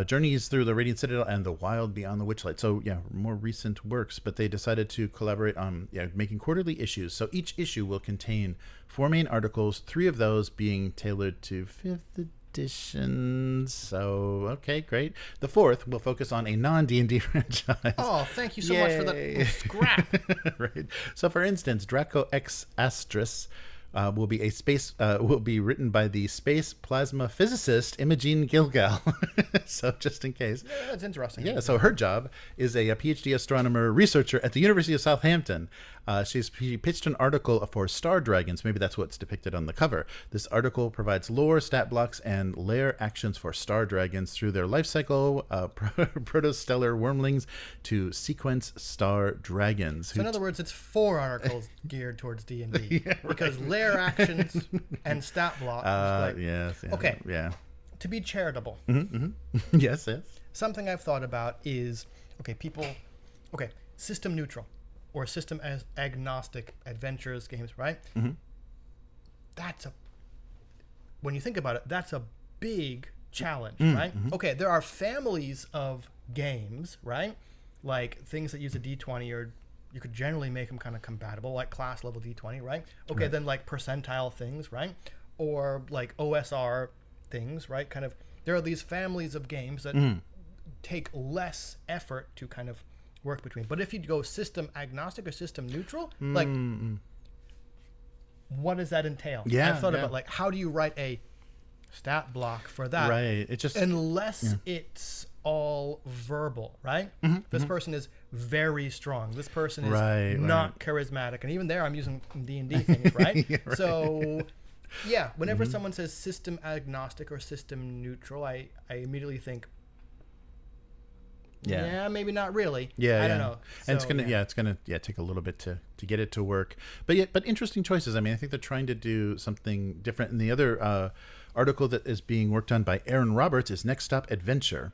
Journeys Through the Radiant Citadel, and The Wild Beyond the Witchlight. So yeah, more recent works, but they decided to collaborate on making quarterly issues. So each issue will contain 4 main articles, 3 of those being tailored to 5th edition. So okay, great. The 4th will focus on a non-D&D franchise. Oh, thank you so much for that scrap. Right. So for instance, Draco X Astris will be written by the space plasma physicist Imogene Gilgal. So just in case. Yeah, that's interesting. Yeah, so her job is a PhD astronomer researcher at the University of Southampton. She pitched an article for Star Dragons. Maybe that's what's depicted on the cover. This article provides lore, stat blocks, and lair actions for Star Dragons through their life cycle, protostellar wormlings to sequence Star Dragons. So in other words, it's 4 articles geared towards D&D. Yeah, right. Because lair actions and stat blocks. Yes. Yeah, okay. Yeah. To be charitable. Mm-hmm. Yes. Something I've thought about is, system neutral or system as agnostic adventures games, right? Mm-hmm. When you think about it, that's a big challenge, Mm-hmm. right? Okay, there are families of games, right? Like things that use a D20, or you could generally make them kind of compatible, like class level D20, right? Okay, right. Then like percentile things, right? Or like OSR things, right? Kind of, there are these families of games that take less effort to kind of work between. But if you go system agnostic or system neutral, like what does that entail? Yeah, I've thought about like, how do you write a stat block for that? Right. It just unless it's all verbal, right? This person is very strong. This person is not charismatic, and even there, I'm using D&D things, right? Yeah, right. So, yeah, whenever someone says system agnostic or system neutral, I immediately think, yeah, maybe not really. Yeah, I don't know. And So, it's gonna take a little bit to get it to work. But interesting choices. I mean, I think they're trying to do something different. And the other article that is being worked on by Aaron Roberts is Next Stop Adventure,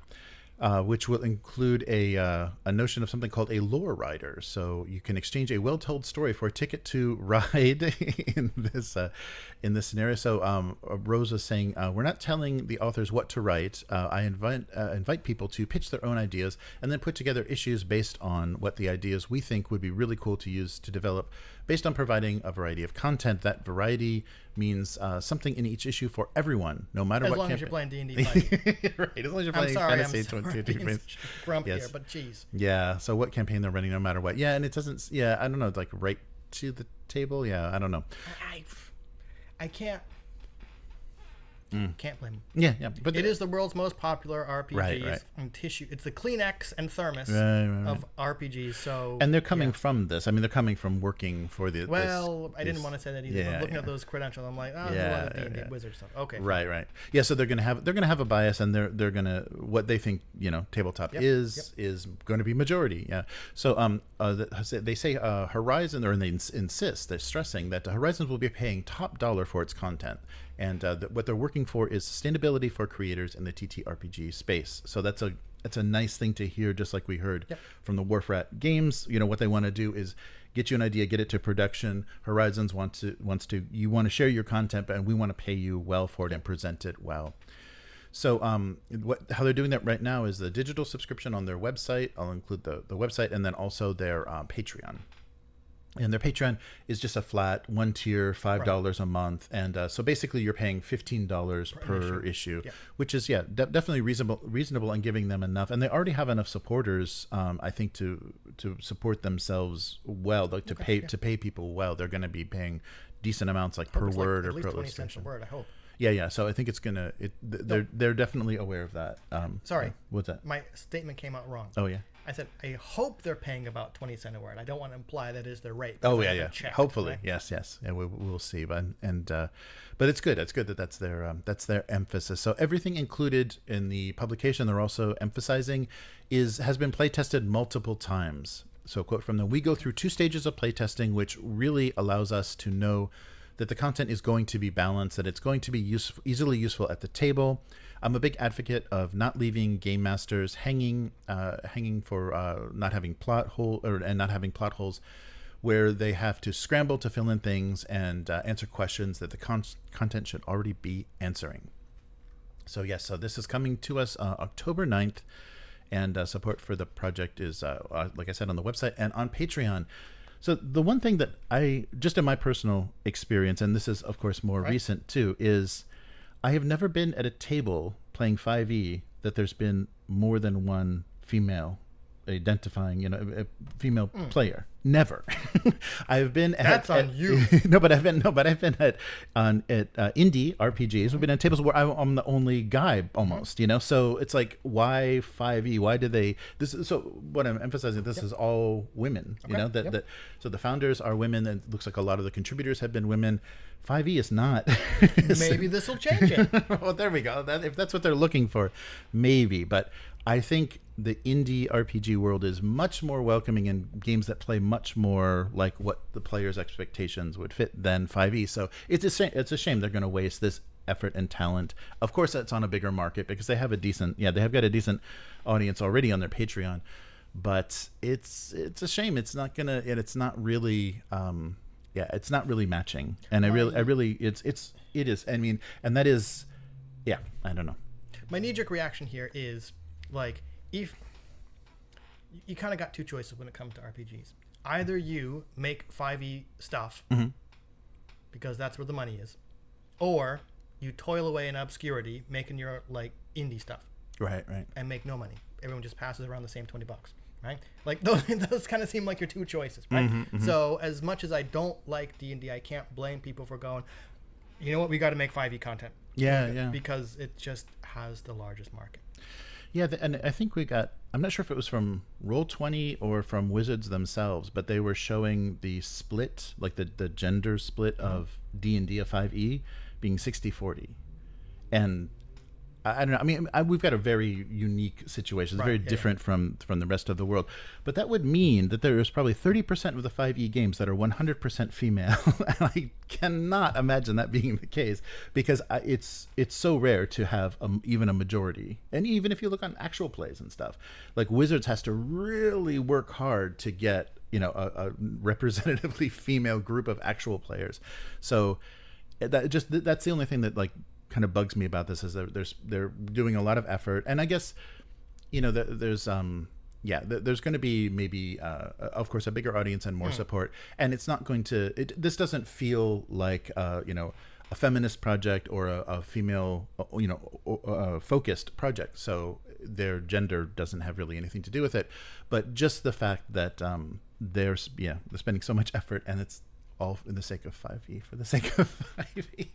which will include a notion of something called a lore rider. So you can exchange a well-told story for a ticket to ride in this scenario. So Rose was saying, we're not telling the authors what to write. I invite people to pitch their own ideas and then put together issues based on what the ideas we think would be really cool to use to develop, based on providing a variety of content. That variety means something in each issue for everyone, no matter what. As long as you're playing D&D, right? As long as you're playing fantasy. I'm sorry, grumpy here, but geez. Yeah. So what campaign they're running, no matter what. Yeah, and it doesn't. Yeah, I don't know. Like right to the table. Yeah, I don't know. I can't blame them. Yeah. But it is the world's most popular RPGs. Right. And tissue. It's the Kleenex and thermos of RPGs. So, and they're coming from this. I mean, they're coming from working for the. I didn't want to say that either. But looking at those credentials, I'm like, D&D wizard stuff. Okay. Right. Yeah. So they're gonna have a bias, and they're gonna, what they think tabletop is going to be majority. Yeah. So they say Horizon, or they insist, they're stressing that Horizons will be paying top dollar for its content. And what they're working for is sustainability for creators in the TTRPG space. So that's a nice thing to hear, just like we heard from the Wharf Rat Games. What they want to do is get you an idea, get it to production. Horizons you want to share your content, and we want to pay you well for it and present it well. So how they're doing that right now is the digital subscription on their website. I'll include the website, and then also their Patreon. And their Patreon is just a flat one tier, $5 a month, and so basically you're paying $15 per issue, which is definitely reasonable, and giving them enough. And they already have enough supporters, I think, to support themselves well, like to pay people well. They're going to be paying decent amounts, like per word, or per 20 cents a word, I hope. Yeah. So I think it's gonna. They're definitely aware of that. Sorry, what's that? My statement came out wrong. Oh yeah. I said, I hope they're paying about 20 cents a word. I don't want to imply that is their rate. Oh yeah. Checked, hopefully, right? yes. Yeah, we'll see. But it's good. It's good that that's their emphasis. So everything included in the publication, they're also emphasizing, has been play tested multiple times. So quote from them: "We go through 2 stages of play testing, which really allows us to know that the content is going to be balanced, that it's going to be easily useful at the table. I'm a big advocate of not leaving game masters hanging for not having plot holes where they have to scramble to fill in things and answer questions that the content should already be answering. So yes, so this is coming to us October 9th, and support for the project is, like I said, on the website and on Patreon. So the one thing that I, just in my personal experience, and this is of course more recent too, is I have never been at a table playing 5e that there's been more than one female identifying, a female player. Never. I've been That's on you. But I've been at indie RPGs. We've been at tables where I'm the only guy almost, So it's like, why 5e? Why do they so what I'm emphasizing, this is all women, so the founders are women, and it looks like a lot of the contributors have been women. 5e is not. Maybe this will change it. Well, there we go. If that's what they're looking for, maybe. But I think the indie RPG world is much more welcoming in games that play much more like what the player's expectations would fit than 5e. So it's a shame they're going to waste this effort and talent. Of course, that's on a bigger market because they have got a decent audience already on their Patreon. But it's a shame. It's not really matching. And it is. I mean, and that is, I don't know. My knee-jerk reaction here is, like, if you kind of got two choices when it comes to RPGs. Either you make 5e stuff because that's where the money is, or you toil away in obscurity making your like indie stuff, right, and make no money. Everyone just passes around the same $20, right? Like those kind of seem like your two choices, right? So as much as I don't like D&D, I can't blame people for going, you know what, we got to make 5e content. Yeah. Because it just has the largest market. Yeah, and I think I'm not sure if it was from Roll20 or from Wizards themselves, but they were showing the split, like the gender split of D&D of 5e being 60-40. And I don't know. I mean, we've got a very unique situation. It's very different from the rest of the world. But that would mean that there is probably 30% of the 5e games that are 100% female. And I cannot imagine that being the case because it's so rare to have even a majority. And even if you look on actual plays and stuff, like Wizards has to really work hard to get a representatively female group of actual players. So that's the only thing that kind of bugs me about this is that they're doing a lot of effort, and I guess there's going to be maybe of course a bigger audience and more support, and it's not going to this doesn't feel like a feminist project or a female focused project, so their gender doesn't have really anything to do with it, but just the fact that they're spending so much effort, and it's all in the sake of 5e for the sake of 5e.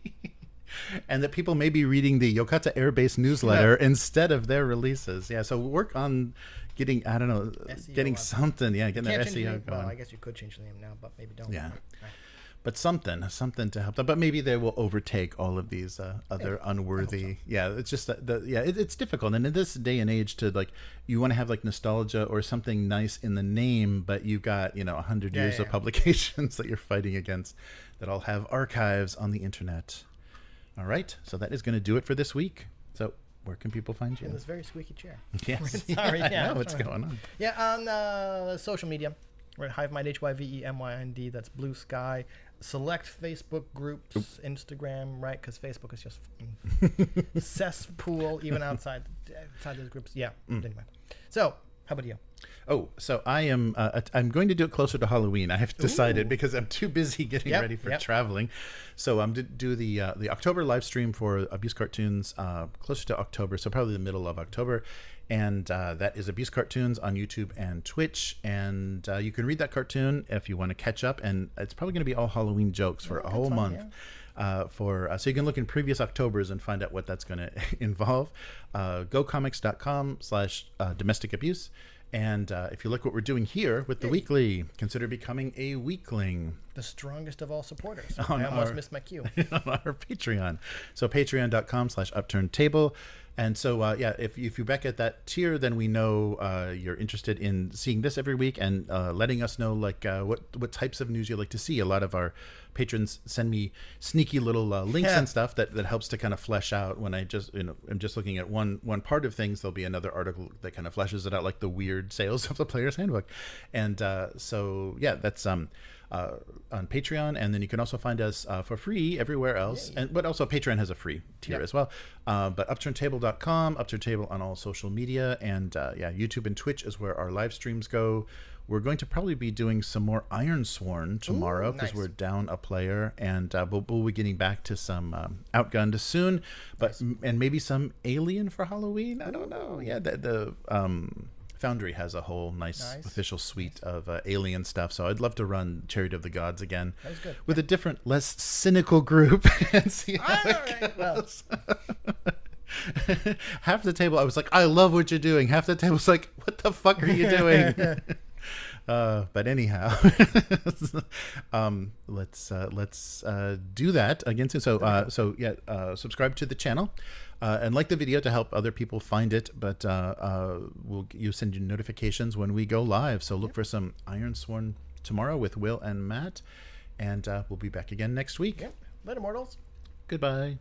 And that people may be reading the Yokata Air Base newsletter instead of their releases. Yeah, so work on getting, I don't know, SEO getting something. Yeah, getting their SEO going. Well, I guess you could change the name now, but maybe don't. Yeah. Right. But something to help them. But maybe they will overtake all of these other unworthy. Yeah, it's just it's difficult. And in this day and age, you want to have nostalgia or something nice in the name, but you've got 100 years of publications that you're fighting against that all have archives on the internet. All right, so that is going to do it for this week. So where can people find you? In this very squeaky chair. Yes. Sorry, I know what's going on. Yeah, on social media, we're at Hivemind, HYVEMYND. That's Blue Sky. Select Facebook groups, Instagram, right? Because Facebook is just cesspool, even outside those groups. Yeah. Anyway, so how about you? Oh, so I am. I'm going to do it closer to Halloween. I have decided because I'm too busy getting ready for traveling. So I'm to do the October live stream for Abuse Cartoons closer to October, so probably the middle of October, and that is Abuse Cartoons on YouTube and Twitch. And you can read that cartoon if you want to catch up, and it's probably going to be all Halloween jokes for a whole month. Yeah. So you can look in previous Octobers and find out what that's going to involve. GoComics.com/domestic abuse. And if you look what we're doing here with the weekly, consider becoming a weekling. The strongest of all supporters. I almost missed my cue. On our Patreon. So patreon.com/upturntable. And so, if you're back at that tier, then we know you're interested in seeing this every week and letting us know what types of news you like to see. A lot of our patrons send me sneaky little links and stuff that helps to kind of flesh out when I'm just looking at one part of things. There'll be another article that kind of fleshes it out, like the weird sales of the Player's Handbook. And that's on Patreon, and then you can also find us for free everywhere else. But also Patreon has a free tier as well. But upturntable.com, upturntable on all social media, and YouTube and Twitch is where our live streams go. We're going to probably be doing some more Ironsworn tomorrow because we're down a player, and we'll be getting back to some Outgunned soon, and maybe some Alien for Halloween. I don't know. Yeah, the Foundry has a whole nice official suite of Alien stuff, so I'd love to run Chariot of the Gods again with a different, less cynical group and see how it goes. Half the table, I was like, I love what you're doing. Half the table's like, what the fuck are you doing? But anyhow, let's do that again soon. So subscribe to the channel and like the video to help other people find it. But you'll send you notifications when we go live. So look for some Ironsworn tomorrow with Will and Matt, and we'll be back again next week. Yep. Later, mortals. Goodbye.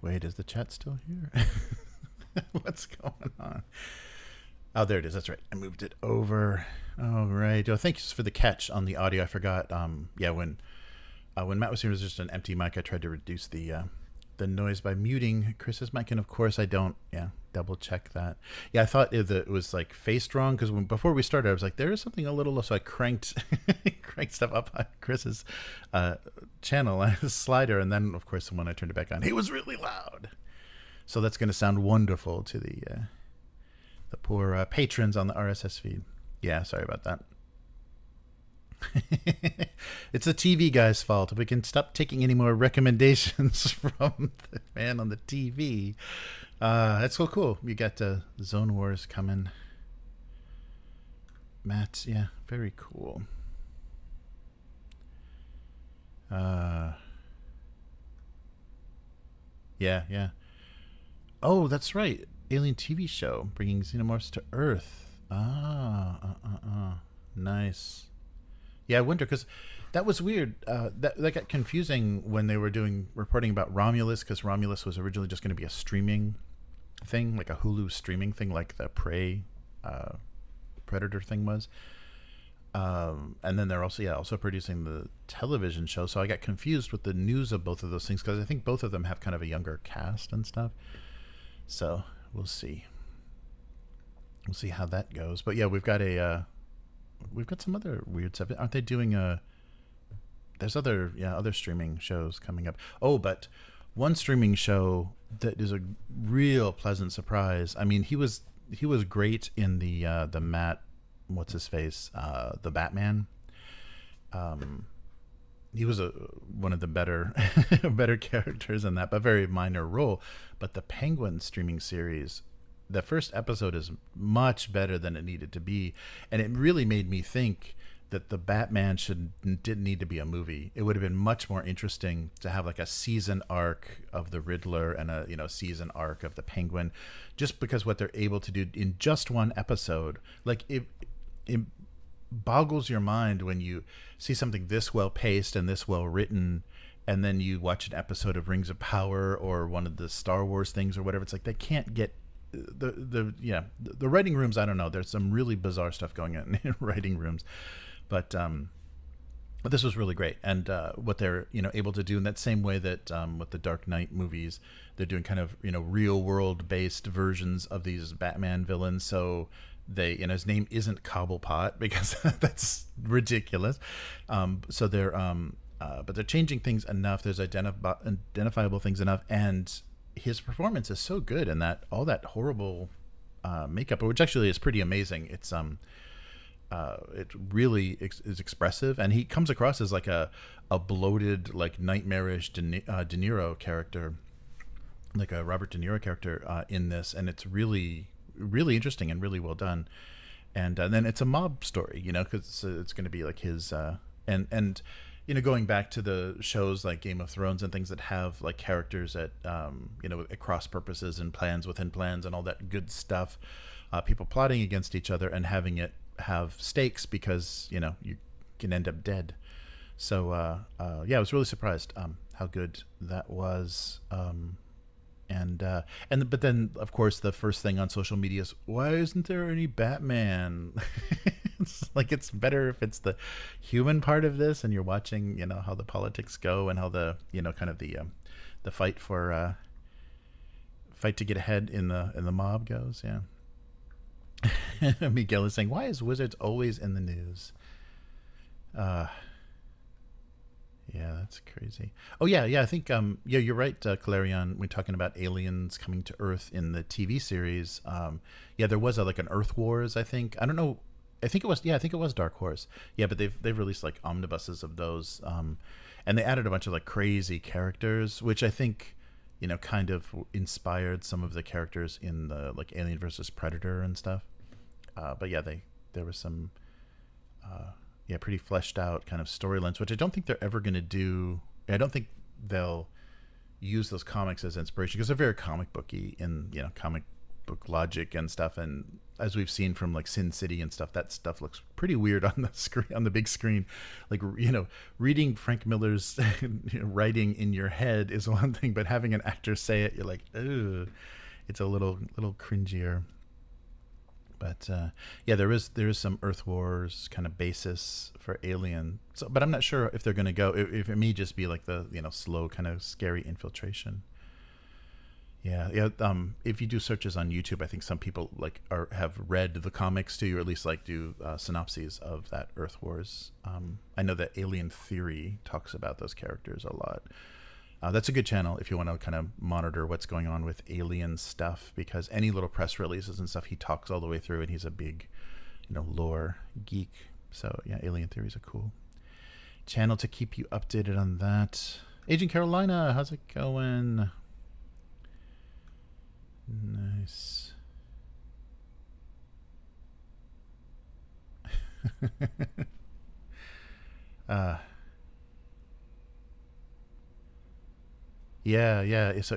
Wait, is the chat still here? What's going on? Oh, there it is. That's right. I moved it over. All right. Oh, thanks for the catch on the audio. I forgot. Yeah, when Matt was here, it was just an empty mic. I tried to reduce the noise by muting Chris's mic, and of course I don't. Yeah, double check that. Yeah, I thought it was like faced wrong because before we started, I was like, there is something a little low, so I cranked stuff up on Chris's channel, slider, and then of course when I turned it back on, it was really loud. So that's going to sound wonderful to the poor patrons on the RSS feed. Yeah, sorry about that. It's the TV guy's fault. If we can stop taking any more recommendations from the man on the TV. That's so cool. You got Zone Wars coming. Matt, yeah, very cool. Yeah. Oh, that's right. Alien TV show bringing xenomorphs to Earth. Nice. Yeah, I wonder because that was weird. That got confusing when they were reporting about Romulus, because Romulus was originally just going to be a streaming thing, like a Hulu streaming thing, like the Prey Predator thing was. And then they're also producing the television show. So I got confused with the news of both of those things because I think both of them have kind of a younger cast and stuff. So we'll see. We'll see how that goes. But yeah, we've got some other weird stuff. Aren't they doing there's other streaming shows coming up. Oh, but one streaming show that is a real pleasant surprise. I mean, he was great in the Matt, what's his face, the Batman. He was one of the better characters in that, but very minor role. But the Penguin streaming series, the first episode is much better than it needed to be, and it really made me think that the Batman didn't need to be a movie. It would have been much more interesting to have like a season arc of the Riddler and a season arc of the Penguin, just because what they're able to do in just one episode, like it boggles your mind when you see something this well paced and this well written, and then you watch an episode of Rings of Power or one of the Star Wars things or whatever. It's like they can't get the writing rooms. I don't know. There's some really bizarre stuff going on in writing rooms, but this was really great. And what they're able to do in that same way that with the Dark Knight movies, they're doing kind of real world based versions of these Batman villains. So they his name isn't Cobblepot because that's ridiculous. So they're but they're changing things enough. There's identifiable things enough, and his performance is so good in that all that horrible makeup, which actually is pretty amazing. It's it really is expressive, and he comes across as like a bloated, like nightmarish De Niro character, like a Robert De Niro character in this, and it's really interesting and really well done. And then it's a mob story, because it's going to be like his and going back to the shows like Game of Thrones and things that have like characters at at cross purposes and plans within plans and all that good stuff, people plotting against each other and having it have stakes because you can end up dead. So I was really surprised how good that was. But then of course the first thing on social media is, why isn't there any Batman? It's like, it's better if it's the human part of this and you're watching how the politics go and how the kind of the fight for fight to get ahead in the mob goes. Miguel is saying, why is Wizards always in the news? Yeah, that's crazy. Oh yeah, I think you're right, Clarion. We're talking about aliens coming to Earth in the TV series. There was like an Earth Wars, I think. I don't know. I think it was Dark Horse. Yeah, but they've released like omnibuses of those, and they added a bunch of like crazy characters, which I think kind of inspired some of the characters in the like Alien versus Predator and stuff. But yeah, there was some pretty fleshed out kind of storylines, which I don't think they're ever going to do. I don't think they'll use those comics as inspiration because they're very comic booky in comic book logic and stuff. And as we've seen from like Sin City and stuff, that stuff looks pretty weird on the screen, on the big screen. Like reading Frank Miller's writing in your head is one thing, but having an actor say it, you're like, ugh, it's a little cringier. But there is some Earth Wars kind of basis for Alien. So, but I'm not sure if they're going to go. If it may just be like the slow kind of scary infiltration. Yeah, yeah. If you do searches on YouTube, I think some people like have read the comics too, or at least like do synopses of that Earth Wars. I know that Alien Theory talks about those characters a lot. That's a good channel if you want to kind of monitor what's going on with alien stuff, because any little press releases and stuff he talks all the way through, and he's a big, lore geek. So yeah, Alien Theory is a cool channel to keep you updated on that. Agent Carolina, how's it going? Nice. Yeah. So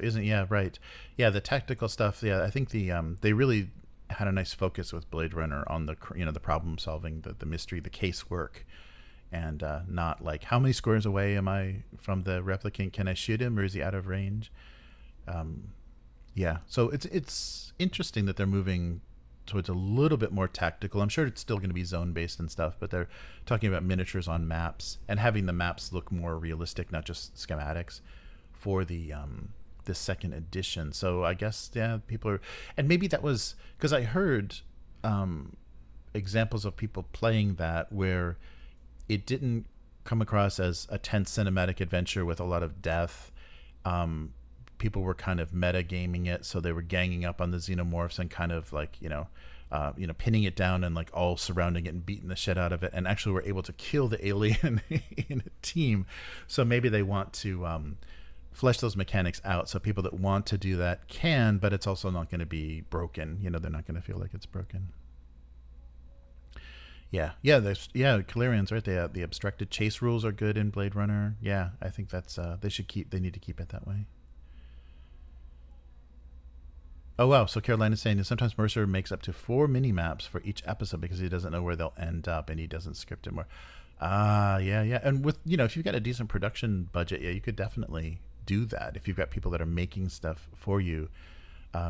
right. Yeah, the tactical stuff. Yeah, I think they really had a nice focus with Blade Runner on the the problem solving, the mystery, the casework, and not like how many squares away am I from the replicant? Can I shoot him, or is he out of range? Yeah, so it's interesting that they're moving towards a little bit more tactical. I'm sure it's still going to be zone based and stuff, but they're talking about miniatures on maps and having the maps look more realistic, not just schematics, for the second edition. So I guess people are, and maybe that was because I heard examples of people playing that where it didn't come across as a tense cinematic adventure with a lot of death. People were kind of metagaming it, so they were ganging up on the xenomorphs and kind of like pinning it down and like all surrounding it and beating the shit out of it, and actually were able to kill the alien in a team. So maybe they want to flesh those mechanics out so people that want to do that can, but it's also not going to be broken. They're not going to feel like it's broken. Calarians, right? The abstracted chase rules are good in Blade Runner. Yeah, I think that's they need to keep it that way. Oh wow, so Carolina's saying that sometimes Mercer makes up to 4 mini maps for each episode because he doesn't know where they'll end up and he doesn't script it more. Yeah. And with if you've got a decent production budget, you could definitely do that. If you've got people that are making stuff for you,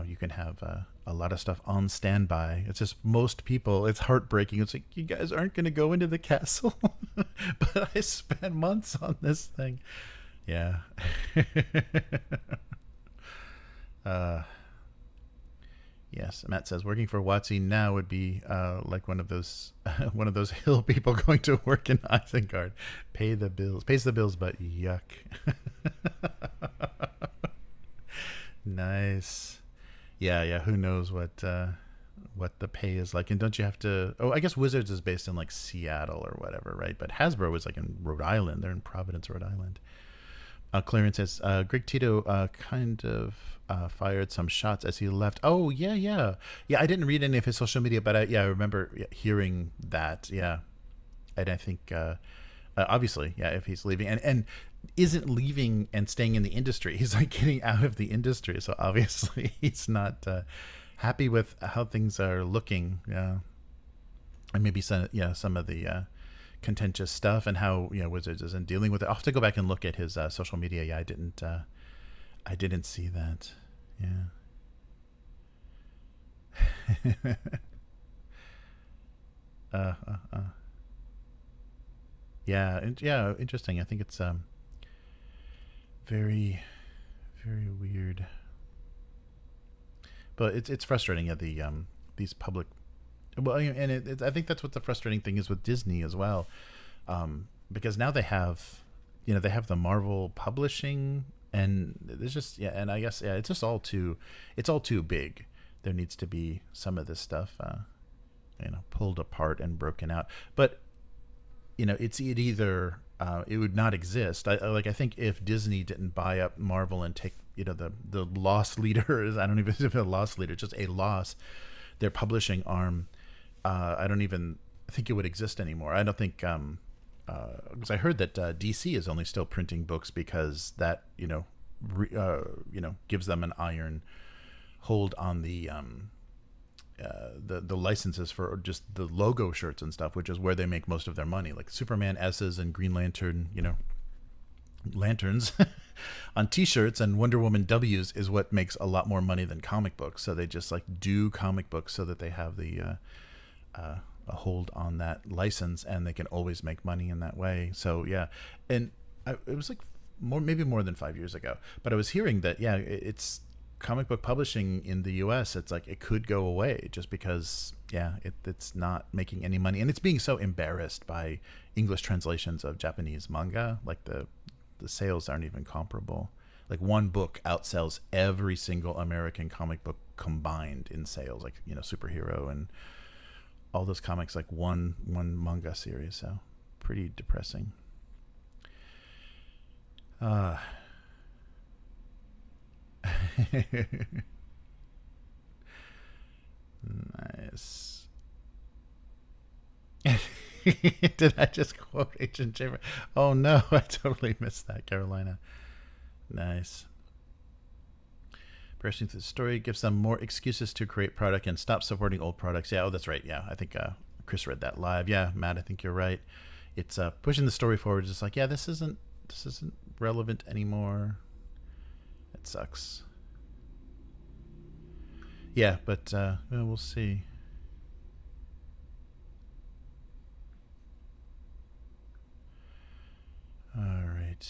you can have a lot of stuff on standby. It's just most people, it's heartbreaking. It's like, you guys aren't going to go into the castle, but I spent months on this thing. Yeah. Yes, Matt says working for WotC now would be like one of those hill people going to work in Isengard. Pays the bills, but yuck. Nice. Yeah. Who knows what the pay is like? And don't you have to? Oh, I guess Wizards is based in like Seattle or whatever, right? But Hasbro is like in Rhode Island. They're in Providence, Rhode Island. Clarence says Greg Tito kind of fired some shots as he left. Oh yeah. I didn't read any of his social media, but I remember hearing that. Yeah, and I think obviously, if he's leaving and isn't leaving and staying in the industry, he's like getting out of the industry. So obviously he's not happy with how things are looking. Yeah, and maybe some of the contentious stuff and how Wizards isn't dealing with it. I'll have to go back and look at his social media. I didn't see that. Yeah. Interesting. I think it's very, very weird, but it's frustrating at these public. Well, and I think that's what the frustrating thing is with Disney as well, because now they have the Marvel publishing, and there's just and I guess it's just all too big. There needs to be some of this stuff, pulled apart and broken out. But it would not exist. I think if Disney didn't buy up Marvel and take the loss leaders, I don't even know if it's a loss leader, just a loss, their publishing arm. I don't even think it would exist anymore. I don't think because I heard that DC is only still printing books because that gives them an iron hold on the licenses for just the logo shirts and stuff, which is where they make most of their money, like Superman S's and Green Lantern, lanterns on t-shirts, and Wonder Woman W's is what makes a lot more money than comic books. So they just like do comic books so that they have the a hold on that license, and they can always make money in that way. So it was like maybe more than 5 years ago, but I was hearing that it's comic book publishing in the US, it's like it could go away just because it's not making any money, and it's being so embarrassed by English translations of Japanese manga. Like the sales aren't even comparable. Like one book outsells every single American comic book combined in sales, like, you know, superhero and all those comics, like one manga series. So pretty depressing. Nice. Did I just quote Agent Chamber? Oh no, I totally missed that, Carolina. Nice. Bursting through the story gives them more excuses to create product and stop supporting old products. Yeah, oh, that's right. Yeah, I think Chris read that live. Yeah, Matt, I think you're right. It's pushing the story forward. It's like, yeah, this isn't relevant anymore. It sucks. Yeah, but well, we'll see. All right.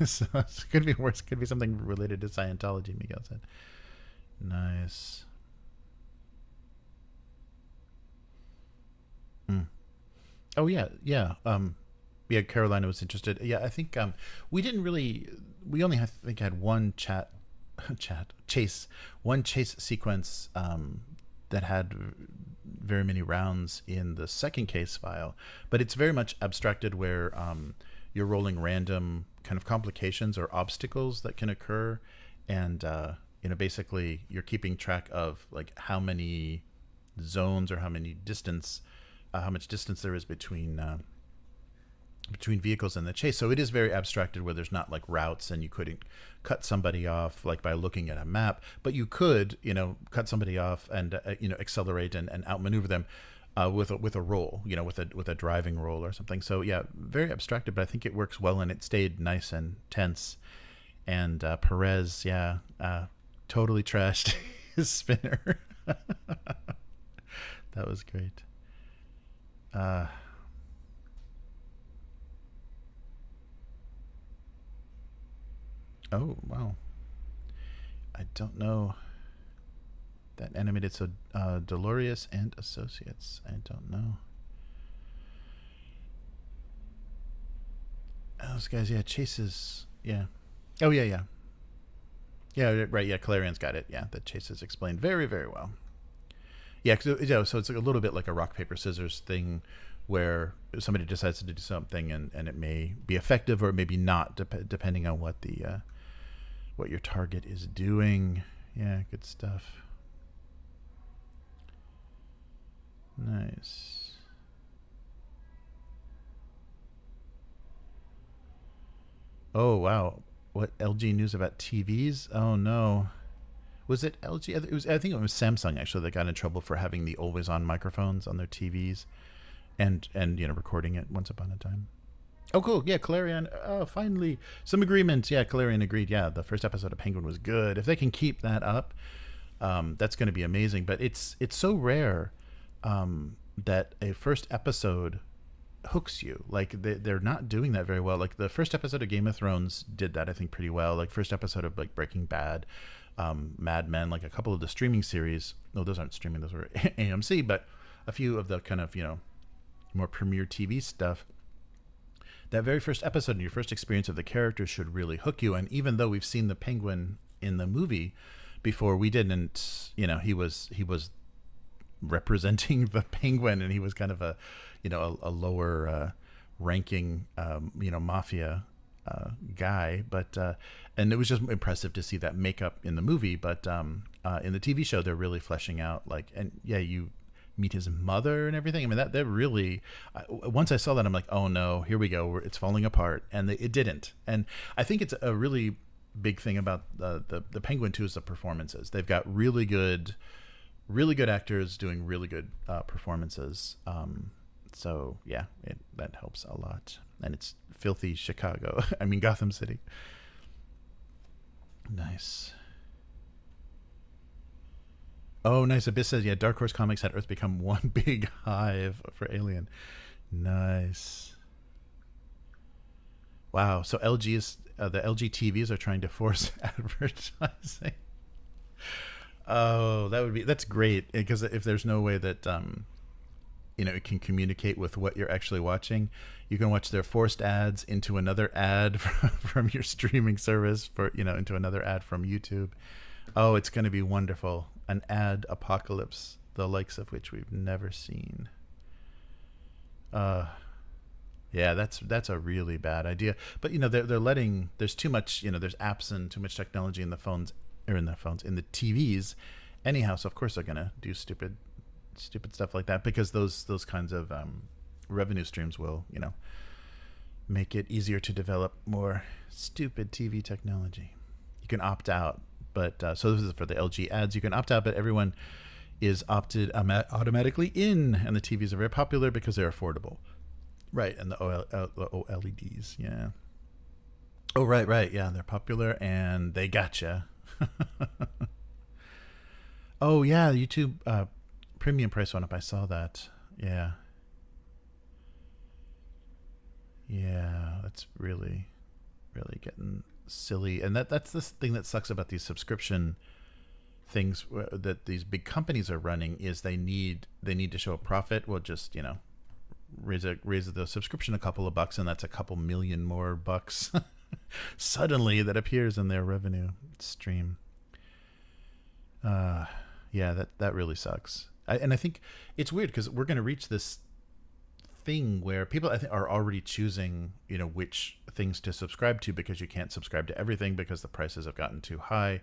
So it could be worse. Could be something related to Scientology, Miguel said. Nice. Oh yeah. Yeah, Carolina was interested. Yeah, I think we only had one chase sequence that had very many rounds in the second case file, but it's very much abstracted where you're rolling random kind of complications or obstacles that can occur, and you know, basically you're keeping track of like how many zones or how much distance there is between vehicles in the chase. So it is very abstracted where there's not like routes, and you couldn't cut somebody off like by looking at a map, but you could, you know, cut somebody off and you know, accelerate and outmaneuver them with a roll, you know, with a driving roll or something. So yeah, very abstracted, but I think it works well, and it stayed nice and tense. And Perez, totally trashed his spinner. That was great. Oh, wow. I don't know. That animated, so Dolores and Associates. I don't know. Those guys, yeah, Chases, yeah. Oh, yeah. Yeah, right, yeah, Clarion's got it. Yeah, the Chases explained very, very well. Yeah, so it's like a little bit like a rock, paper, scissors thing where somebody decides to do something and it may be effective or maybe not, depending on what what your target is doing. Yeah, good stuff. Nice. Oh, wow. What LG news about TVs? Oh, no. Was it LG? I think it was Samsung, actually, that got in trouble for having the always-on microphones on their TVs and you know, recording it once upon a time. Oh, cool. Yeah, Clarion. Oh, finally. Some agreement. Yeah, Clarion agreed. Yeah, the first episode of Penguin was good. If they can keep that up, that's going to be amazing. But it's so rare that a first episode hooks you. Like, they're not doing that very well. Like, the first episode of Game of Thrones did that, I think, pretty well. Like, first episode of, like, Breaking Bad, Mad Men, like a couple of the streaming series. No, those aren't streaming. Those were AMC. But a few of the kind of, you know, more premiere TV stuff. That very first episode and your first experience of the character should really hook you. And even though we've seen the Penguin in the movie before, we didn't, you know, he was representing the Penguin, and he was kind of a, you know, a lower ranking, you know, mafia guy. But and it was just impressive to see that makeup in the movie. But in the TV show, they're really fleshing out, like, and yeah, you meet his mother and everything. I mean, that really, once I saw that, I'm like, oh no, here we go, it's falling apart. And it didn't. And I think it's a really big thing about the Penguin too, is the performances. They've got really good actors doing really good performances. So yeah, that helps a lot. And it's filthy Chicago. I mean, Gotham City. Nice. Oh, nice. Abyss says, yeah, Dark Horse Comics had Earth become one big hive for Alien. Nice. Wow. So LG is the LG TVs are trying to force advertising. Oh, that's great, because if there's no way that it can communicate with what you're actually watching, you can watch their forced ads into another ad from your streaming service into another ad from YouTube. Oh, it's going to be wonderful. An ad apocalypse, the likes of which we've never seen. Yeah, that's a really bad idea. But they're letting, there's too much, there's apps and too much technology in the TVs anyhow, so of course they're gonna do stupid stuff like that, because those kinds of revenue streams will make it easier to develop more stupid TV technology. You can opt out, but so this is for the LG ads. You can opt out, but everyone is opted automatically in, and the TVs are very popular because they're affordable. Right, and the OLEDs, yeah. Oh, right, yeah, they're popular, and they gotcha. Oh, yeah, YouTube premium price went up. I saw that. Yeah. Yeah, that's really, really getting silly. And that's the thing that sucks about these subscription things that these big companies are running, is they need to show a profit. Well, just, raise the subscription a couple of bucks, and that's a couple million more bucks suddenly that appears in their revenue stream. Yeah, that really sucks. And I think it's weird, because we're going to reach this thing where people, I think, are already choosing which things to subscribe to, because you can't subscribe to everything because the prices have gotten too high.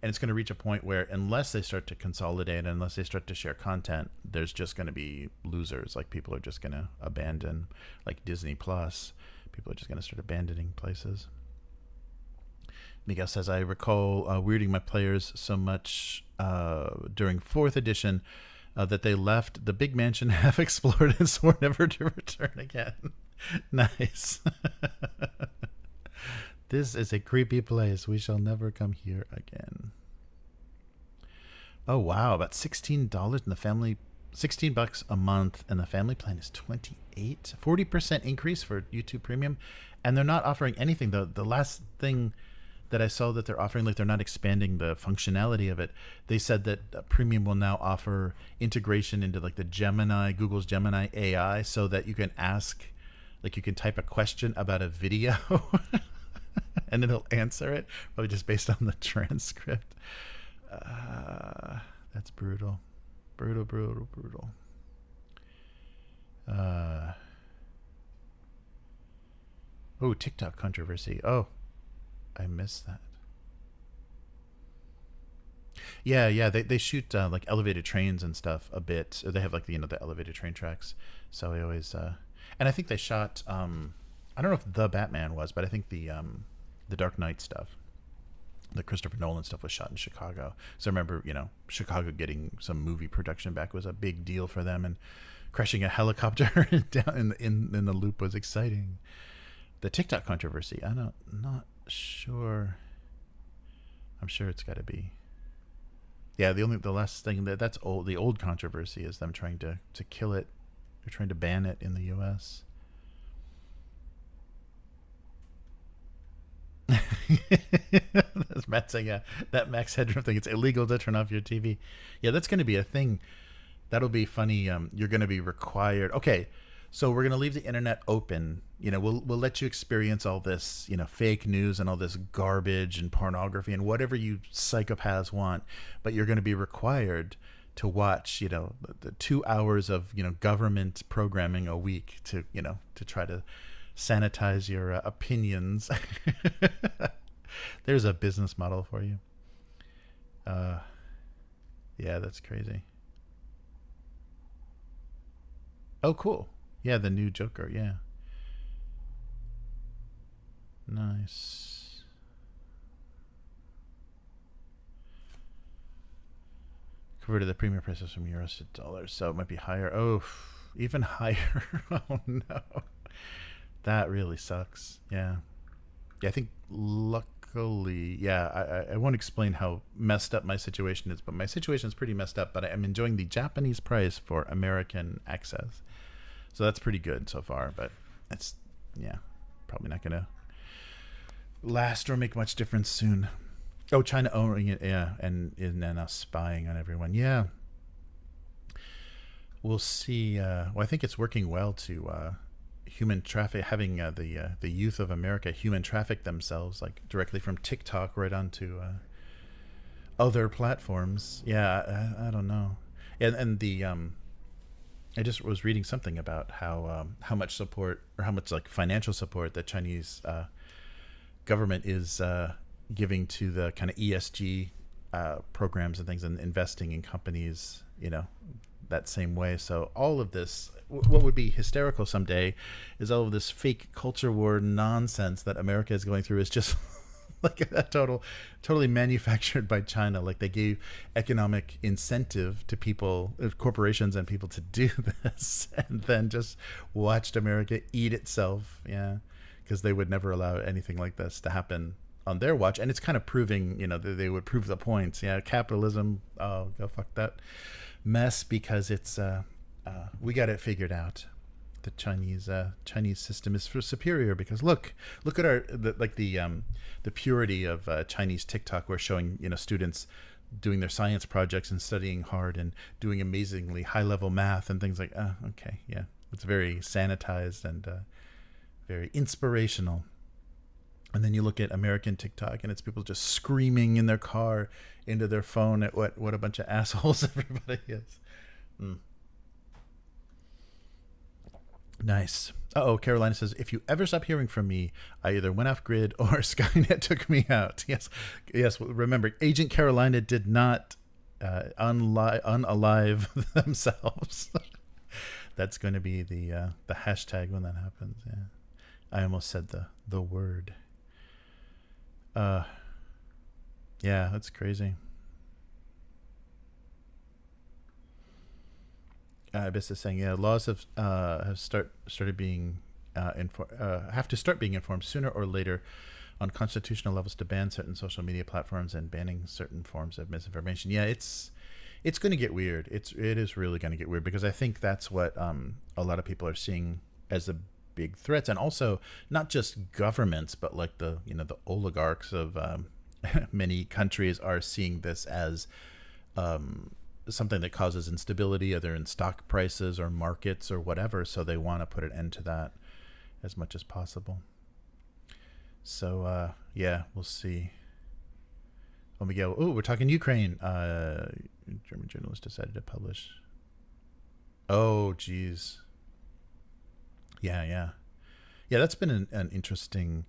And it's going to reach a point where, unless they start to consolidate, unless they start to share content, there's just going to be losers. Like, people are just going to abandon, like Disney Plus. People are just going to start abandoning places. Miguel says, I recall weirding my players so much during 4th edition that they left the big mansion half explored and swore never to return again. Nice. This is a creepy place. We shall never come here again. Oh, wow. About $16 in the family, $16 a month, and the family plan is $28. 40% increase for YouTube Premium. And they're not offering anything. The last thing that I saw that they're offering, like, they're not expanding the functionality of it. They said that Premium will now offer integration into, like, Google's Gemini AI, so that you can ask, like, you can type a question about a video and it'll answer it, probably just based on the transcript. That's brutal. Brutal. Oh, TikTok controversy. Oh, I missed that. Yeah. They shoot like elevated trains and stuff a bit. They have, like, the elevated train tracks. So I always and I think they shot I don't know if the Batman was, but I think the Dark Knight stuff, the Christopher Nolan stuff, was shot in Chicago. So I remember, Chicago getting some movie production back was a big deal for them, and crashing a helicopter down in the loop was exciting. The TikTok controversy, I'm not sure. I'm sure it's got to be. Yeah, the last thing that's old. The old controversy is them trying to kill it. They're trying to ban it in the U.S. That's Matt saying, yeah, that Max Headroom thing. It's illegal to turn off your TV. Yeah, that's going to be a thing. That'll be funny. You're going to be required. Okay, so we're going to leave the internet open. We'll let you experience all this, fake news and all this garbage and pornography and whatever you psychopaths want. But you're going to be required to watch, the 2 hours of, government programming a week to try to sanitize your opinions. There's a business model for you. Yeah, that's crazy. Oh, cool. Yeah, the new Joker. Yeah. Nice. Converted the premium prices from euros to dollars, so it might be higher. Oh, even higher. Oh, no. That really sucks. Yeah. I think luckily, I won't explain how messed up my situation is, but my situation is pretty messed up, but I'm enjoying the Japanese price for American access. So that's pretty good so far, but it's, probably not going to last or make much difference soon. Oh, China owning it, yeah, and now spying on everyone. Yeah, we'll see. Well, I think it's working well to human traffic, having the youth of America human traffic themselves, like directly from TikTok right onto other platforms. Yeah, I don't know. And the I just was reading something about how much support, or how much like financial support that Chinese government is giving to the kind of ESG programs and things, and investing in companies, that same way. So all of this, what would be hysterical someday, is all of this fake culture war nonsense that America is going through is just like a totally manufactured by China. Like they gave economic incentive to people, corporations and people to do this, and then just watched America eat itself. Yeah, because they would never allow anything like this to happen on their watch. And it's kind of proving, that they would prove the points. Yeah, capitalism, oh, go fuck that mess, because it's we got it figured out. The Chinese system is superior, because look at the purity of Chinese TikTok. We're showing students doing their science projects and studying hard and doing amazingly high level math and things like okay, yeah, it's very sanitized and very inspirational. And then you look at American TikTok and it's people just screaming in their car into their phone at what a bunch of assholes everybody is. Nice. Carolina says, if you ever stop hearing from me, I either went off grid or Skynet took me out. Yes. Remember, Agent Carolina did not unalive themselves. That's going to be the hashtag when that happens. Yeah, I almost said the word. Yeah, that's crazy. Abyss is saying, yeah, laws have started being have to start being informed sooner or later on constitutional levels to ban certain social media platforms and banning certain forms of misinformation. Yeah, it's going to get weird. It is really going to get weird, because I think that's what a lot of people are seeing as the big threats, and also not just governments, but like the oligarchs of many countries are seeing this as something that causes instability, either in stock prices or markets or whatever. So they want to put an end to that as much as possible. So yeah, we'll see. Oh, Miguel. Oh, we're talking Ukraine. German journalist decided to publish. Oh, geez. Yeah. That's been an interesting.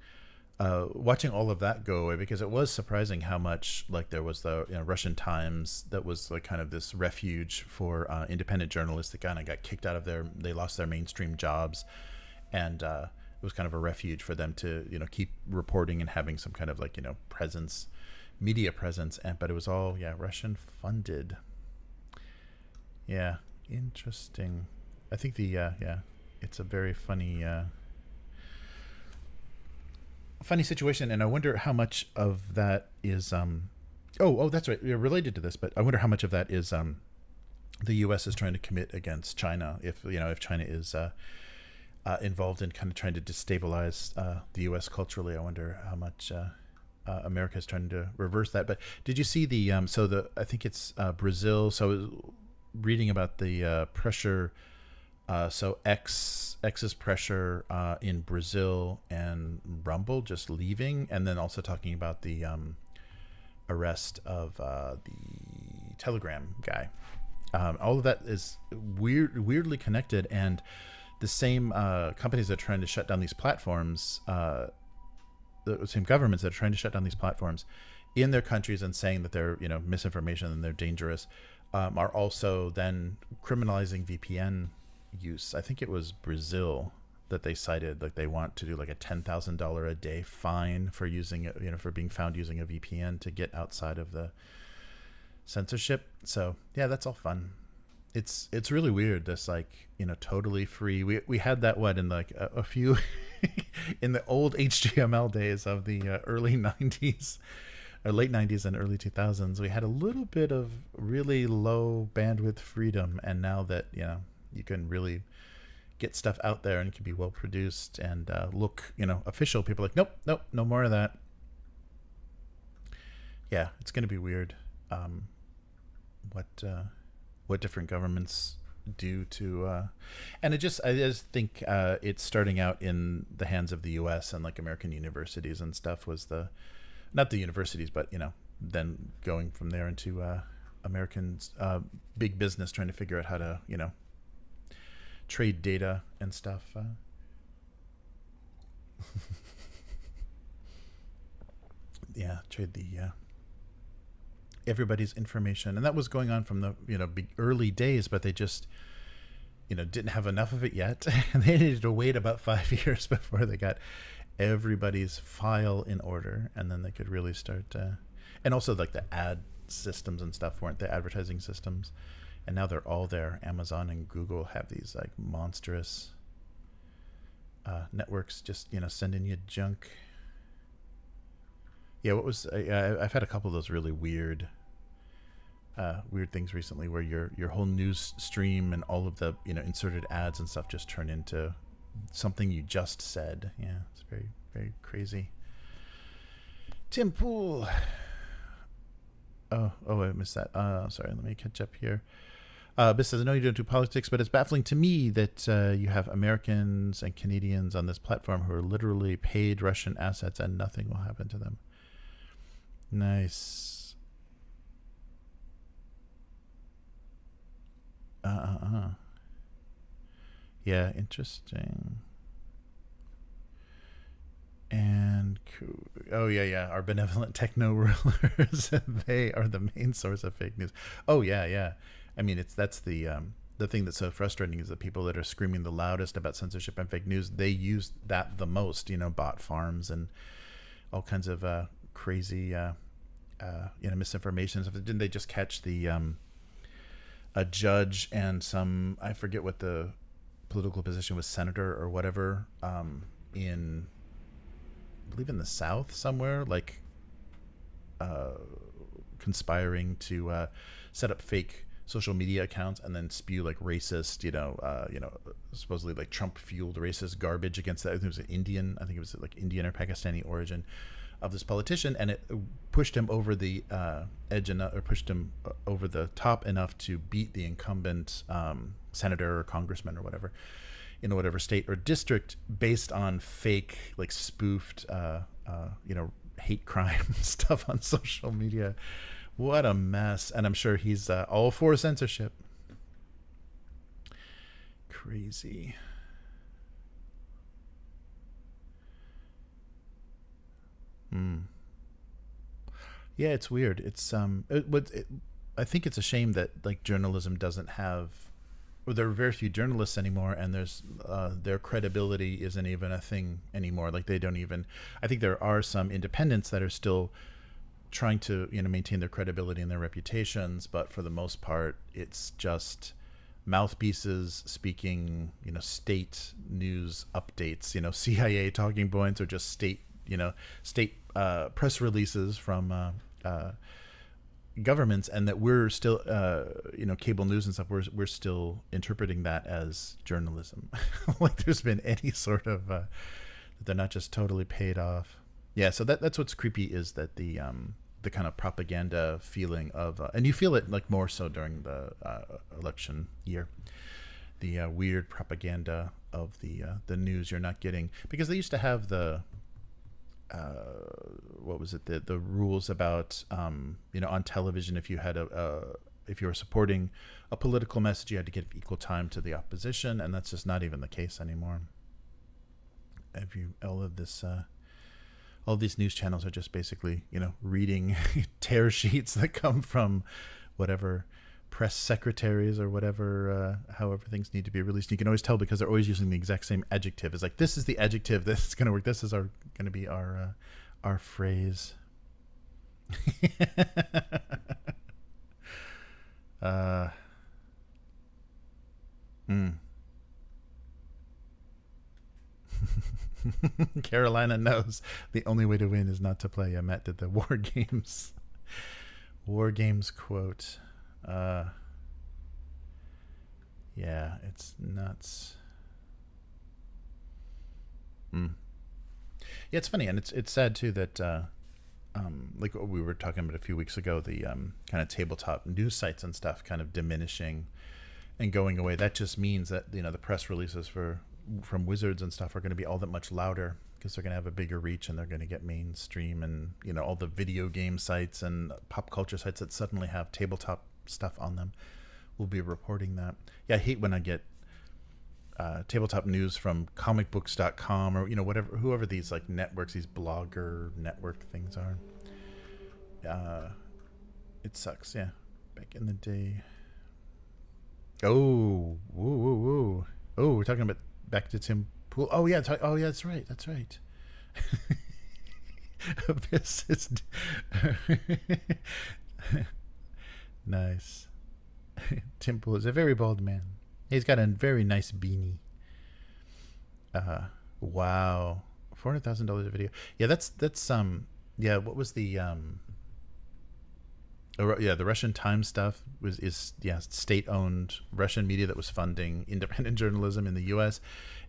Watching all of that go away, because it was surprising how much, like, there was the Russian Times that was like kind of this refuge for independent journalists that kind of got kicked out of they lost their mainstream jobs, and it was kind of a refuge for them to keep reporting and having some kind of like presence, media presence, but it was all Russian funded. Yeah, interesting. I think it's a very funny situation, and I wonder how much of that is that's right, related to this, but I wonder how much of that is the US is trying to commit against China, if China is involved in kind of trying to destabilize the US culturally. I wonder how much America is trying to reverse that. But did you see I think it's Brazil, so I was reading about the pressure, so X's pressure in Brazil, and Rumble just leaving, and then also talking about the arrest of the Telegram guy. All of that is weirdly connected, and the same companies that are trying to shut down these platforms, the same governments that are trying to shut down these platforms in their countries and saying that they're misinformation and they're dangerous, are also then criminalizing VPN use. I think it was Brazil that they cited, like they want to do like a $10,000 a day fine for using it, for being found using a VPN to get outside of the censorship. So yeah, that's all fun. It's really weird, this like totally free. We had that in like a few in the old HTML days of the early 90s or late 90s and early 2000s. We had a little bit of really low bandwidth freedom, and now that you can really get stuff out there and it can be well produced and look, official. People are like, nope, no more of that. Yeah, it's going to be weird. What different governments do to, and I just think it's starting out in the hands of the U.S. and like American universities and stuff was not the universities, but then going from there into Americans, big business trying to figure out how to trade data and stuff. Trade the everybody's information, and that was going on from the big early days, but they just didn't have enough of it yet, and they needed to wait about 5 years before they got everybody's file in order, and then they could really start. And also, like the ad systems and stuff weren't the advertising systems, and now they're all there. Amazon and Google have these like monstrous networks just sending you junk. Yeah, I've had a couple of those really weird things recently where your whole news stream and all of the inserted ads and stuff just turn into something you just said. Yeah, it's very, very crazy. Tim Pool. Oh, I missed that. Sorry, let me catch up here. Biss says, I know you don't do politics, but it's baffling to me that you have Americans and Canadians on this platform who are literally paid Russian assets and nothing will happen to them. Nice. Yeah, interesting. And oh yeah, our benevolent techno rulers, they are the main source of fake news. Oh yeah. I mean, that's the thing that's so frustrating is the people that are screaming the loudest about censorship and fake news, they use that the most. Bot farms and all kinds of crazy misinformation. Didn't they just catch the a judge and some, I forget what the political position was, senator or whatever, in I believe in the South somewhere, like conspiring to set up fake social media accounts and then spew like racist, supposedly like Trump fueled racist garbage against that. I think it was Indian or Pakistani origin of this politician, and it pushed him over the edge enough, or pushed him over the top enough to beat the incumbent senator or congressman or whatever in whatever state or district based on fake, like spoofed, hate crime stuff on social media. What a mess. And I'm sure he's all for censorship. Crazy. Yeah, it's weird. It's I think it's a shame that like journalism doesn't have, or there are very few journalists anymore, and there's their credibility isn't even a thing anymore. Like they don't even. I think there are some independents that are still trying to maintain their credibility and their reputations, but for the most part, it's just mouthpieces speaking, state news updates, CIA talking points, or just state press releases from governments, and that we're still, cable news and stuff, we're still interpreting that as journalism. Like there's been any sort of, that they're not just totally paid off. Yeah, so that's what's creepy, is that the kind of propaganda feeling of, and you feel it like more so during the election year, the weird propaganda of the news you're not getting, because they used to have the what was it, the rules about on television, if you had if you were supporting a political message, you had to give equal time to the opposition, and that's just not even the case anymore. All these news channels are just basically reading tear sheets that come from whatever press secretaries or whatever, however things need to be released. You can always tell because they're always using the exact same adjective. It's like, this is the adjective that's going to work. This is going to be our phrase. Carolina knows the only way to win is not to play. Matt did the War Games quote. Yeah, it's nuts. Yeah, it's funny, and it's sad too that like what we were talking about a few weeks ago, the kind of tabletop news sites and stuff kind of diminishing and going away. That just means that, you know, the press releases from Wizards and stuff are going to be all that much louder because they're going to have a bigger reach, and they're going to get mainstream, and, you know, all the video game sites and pop culture sites that suddenly have tabletop stuff on them will be reporting that. Yeah, I hate when I get tabletop news from comicbooks.com or, you know, whoever these like networks, these blogger network things are. It sucks. Yeah, back in the day. Oh, woo. Oh, we're talking about back to Tim Pool. Oh yeah, that's right. Abyss is nice. Tim Pool is a very bald man. He's got a very nice beanie. Wow, $400,000 a video. Yeah, that's yeah. What was the the Russian Times stuff is state-owned Russian media that was funding independent journalism in the U.S.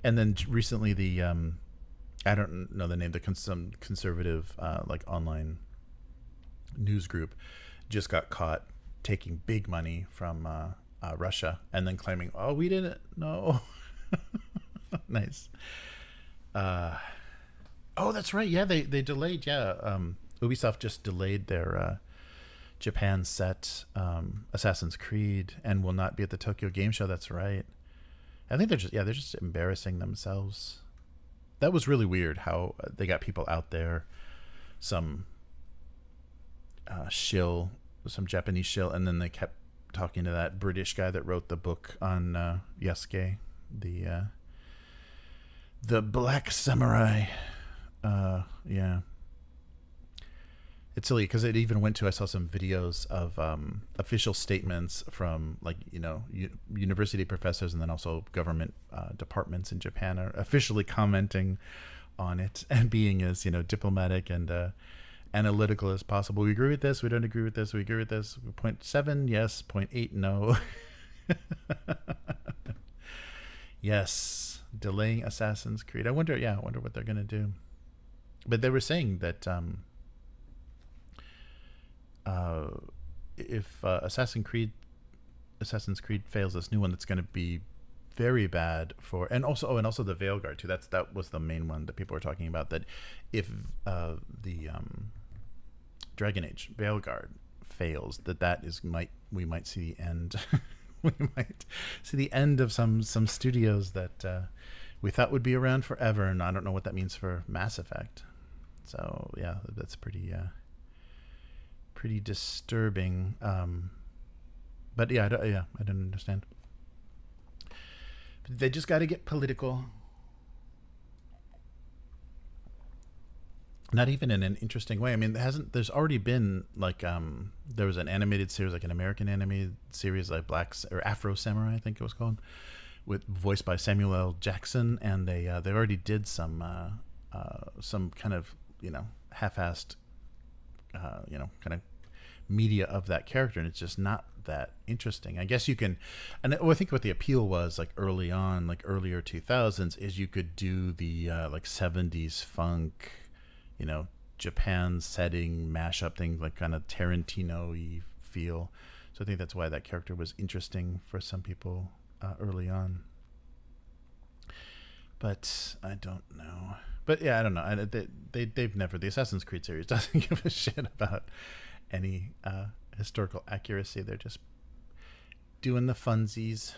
And then recently the I don't know the name, some conservative like online news group just got caught taking big money from Russia and then claiming, oh, we didn't know. Nice. Oh, that's right. Yeah, they delayed. Yeah, Ubisoft just delayed their Japan set Assassin's Creed and will not be at the Tokyo Game Show. That's right. I think they're just embarrassing themselves. That was really weird how they got people out there, some Japanese shill, and then they kept talking to that British guy that wrote the book on Yasuke, the Black Samurai. Yeah. It's silly because it even went to, I saw some videos of official statements from, like, you know, university professors and then also government departments in Japan are officially commenting on it and being as, you know, diplomatic and analytical as possible. We agree with this. We don't agree with this. We agree with this. 0.7, yes. 0.8, no. Yes. Delaying Assassin's Creed. I wonder what they're going to do. But they were saying that if Assassin's Creed fails, this new one, that's going to be very bad for, and also the Veilguard too. That was the main one that people were talking about. That if the Dragon Age Veilguard fails, we might see the end. We might see the end of some studios that we thought would be around forever, and I don't know what that means for Mass Effect. So yeah, that's pretty disturbing. But yeah, I don't understand. But they just got to get political. Not even in an interesting way. I mean, there's already been like there was an animated series, like an American animated series, like Afro Samurai, I think it was called, voiced by Samuel L. Jackson, and they already did some kind of, you know, half-assed you know, kind of media of that character, and it's just not that interesting. I guess you can, and I think what the appeal was, like early on, like earlier 2000s, is you could do the like 70s funk, you know, Japan setting mashup thing, like kind of Tarantino-y feel. So I think that's why that character was interesting for some people early on. But I don't know. But yeah, I don't know. They've never, the Assassin's Creed series doesn't give a shit about any historical accuracy. They're just doing the funsies.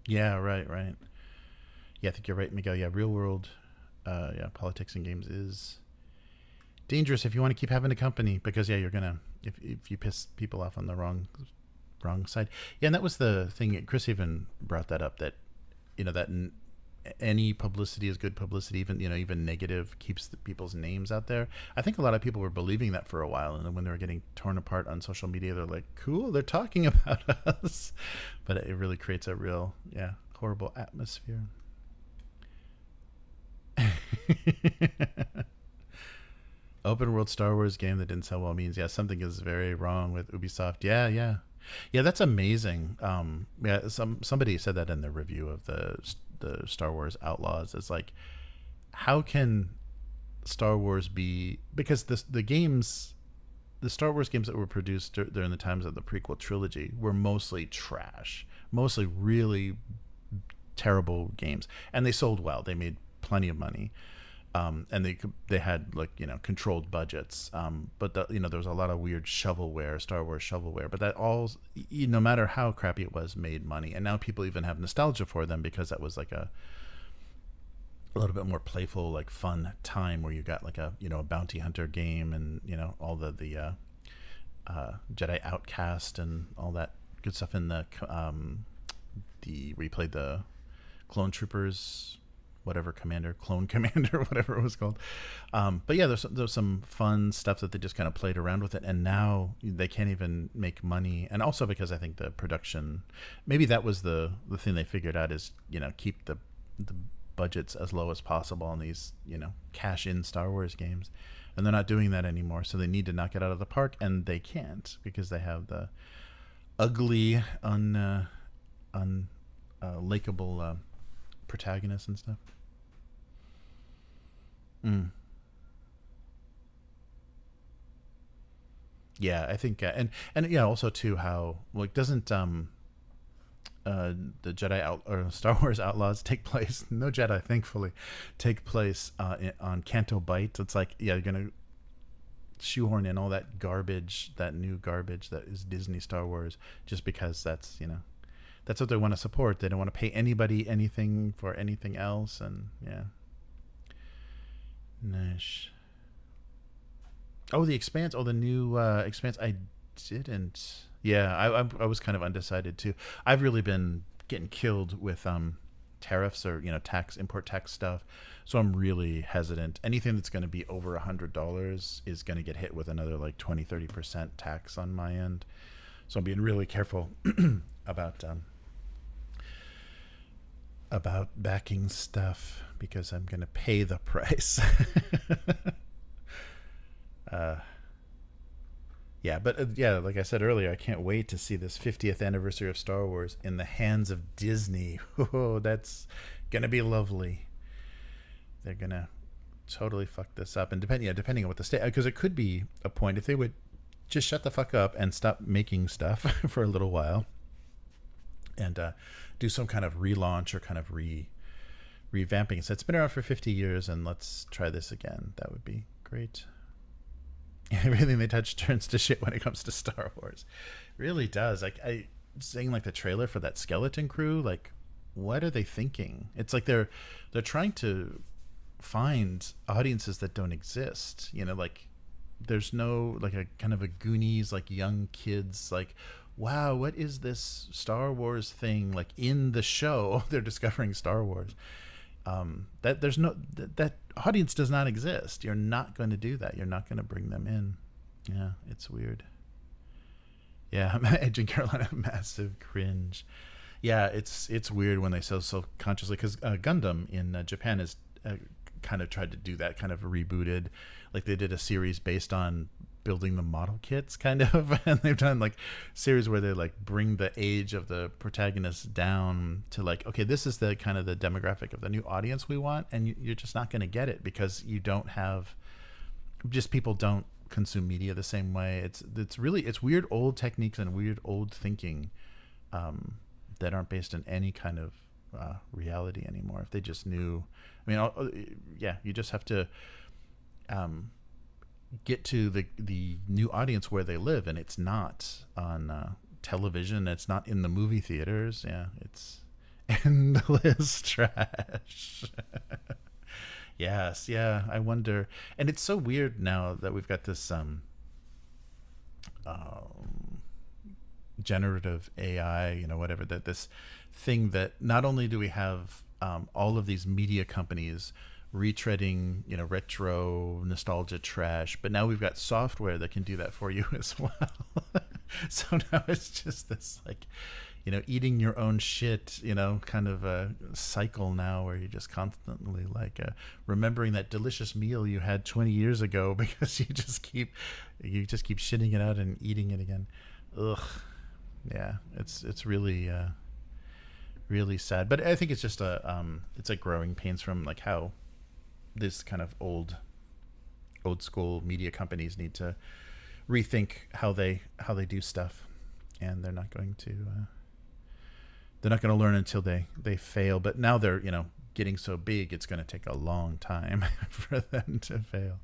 Yeah, right. Yeah, I think you're right, Miguel. Yeah, real world, politics and games is dangerous if you want to keep having a company, because you're gonna, if you piss people off on the wrong side. Yeah, and that was the thing. Chris even brought that up, that, you know, that any publicity is good publicity, even negative keeps people's names out there. I think a lot of people were believing that for a while, and then when they were getting torn apart on social media, they're like, cool, they're talking about us. But it really creates a real horrible atmosphere. Open world Star Wars game that didn't sell well means something is very wrong with Ubisoft. Yeah, that's amazing. Somebody said that in the review of the Star Wars Outlaws. It's like, how can Star Wars be, because the Star Wars games that were produced during the times of the prequel trilogy were mostly trash, mostly really terrible games, and they sold well. They made plenty of money. And they had controlled budgets, but there was a lot of weird shovelware, Star Wars shovelware. But that all, no matter how crappy it was, made money. And now people even have nostalgia for them because that was like a little bit more playful, like fun time where you got like a bounty hunter game and all the Jedi Outcast and all that good stuff in the we played the Clone Troopers. Clone Commander, whatever it was called. But yeah, there's some fun stuff that they just kind of played around with it, and now they can't even make money. And also because I think the production, maybe that was the thing they figured out is, keep the budgets as low as possible on these, cash in Star Wars games. And they're not doing that anymore, so they need to knock it out of the park, and they can't because they have the ugly, unlikable protagonists and stuff. Yeah, I think, and also too how doesn't the Jedi or Star Wars Outlaws take place? No Jedi, thankfully, take place on Canto Bight. It's like you're gonna shoehorn in all that garbage, that new garbage that is Disney Star Wars, just because that's that's what they want to support. They don't want to pay anybody anything for anything else, and Nice. Oh, the Expanse. Oh, the new Expanse. I didn't. Yeah, I was kind of undecided too. I've really been getting killed with tariffs or import tax stuff, so I'm really hesitant. Anything that's going to be over $100 is going to get hit with another 20-30% tax on my end. So I'm being really careful about backing stuff because I'm going to pay the price. Like I said earlier, I can't wait to see this 50th anniversary of Star Wars in the hands of Disney. Oh, that's going to be lovely. They're going to totally fuck this up. And depending on what the state, because it could be a point if they would just shut the fuck up and stop making stuff for a little while and do some kind of relaunch or kind of revamping. So it's been around for 50 years and let's try this again. That would be great. Everything they touch turns to shit when it comes to Star Wars. It really does. I saying the trailer for that Skeleton Crew, what are they thinking? It's like they're trying to find audiences that don't exist. There's no a kind of a Goonies, young kids, wow, what is this Star Wars thing? In the show, they're discovering Star Wars. That audience does not exist. You're not going to do that. You're not going to bring them in. Yeah, it's weird. Yeah, Edge and Carolina, massive cringe. Yeah, it's weird when they so consciously, because Gundam in Japan is kind of tried to do that, kind of rebooted. They did a series based on building the model kits, kind of, and they've done series where they bring the age of the protagonist down to okay, this is the kind of the demographic of the new audience we want, and you're just not going to get it because you don't have, just people don't consume media the same way. It's weird old techniques and weird old thinking that aren't based in any kind of reality anymore. If they just knew, you just have to get to the new audience where they live, and it's not on television, it's not in the movie theaters. Yeah, it's endless trash. Yes, yeah, I wonder. And it's so weird now that we've got this generative AI, whatever, that this thing that not only do we have all of these media companies retreading, retro nostalgia trash, but now we've got software that can do that for you as well. So now it's just this eating your own shit, kind of a cycle now where you're just constantly like remembering that delicious meal you had 20 years ago because you just keep shitting it out and eating it again. Ugh. Yeah, it's really really sad. But I think it's just it's like growing pains from like how this kind of old school media companies need to rethink how they do stuff, and they're not going to learn until they fail. But now they're getting so big, it's going to take a long time for them to fail.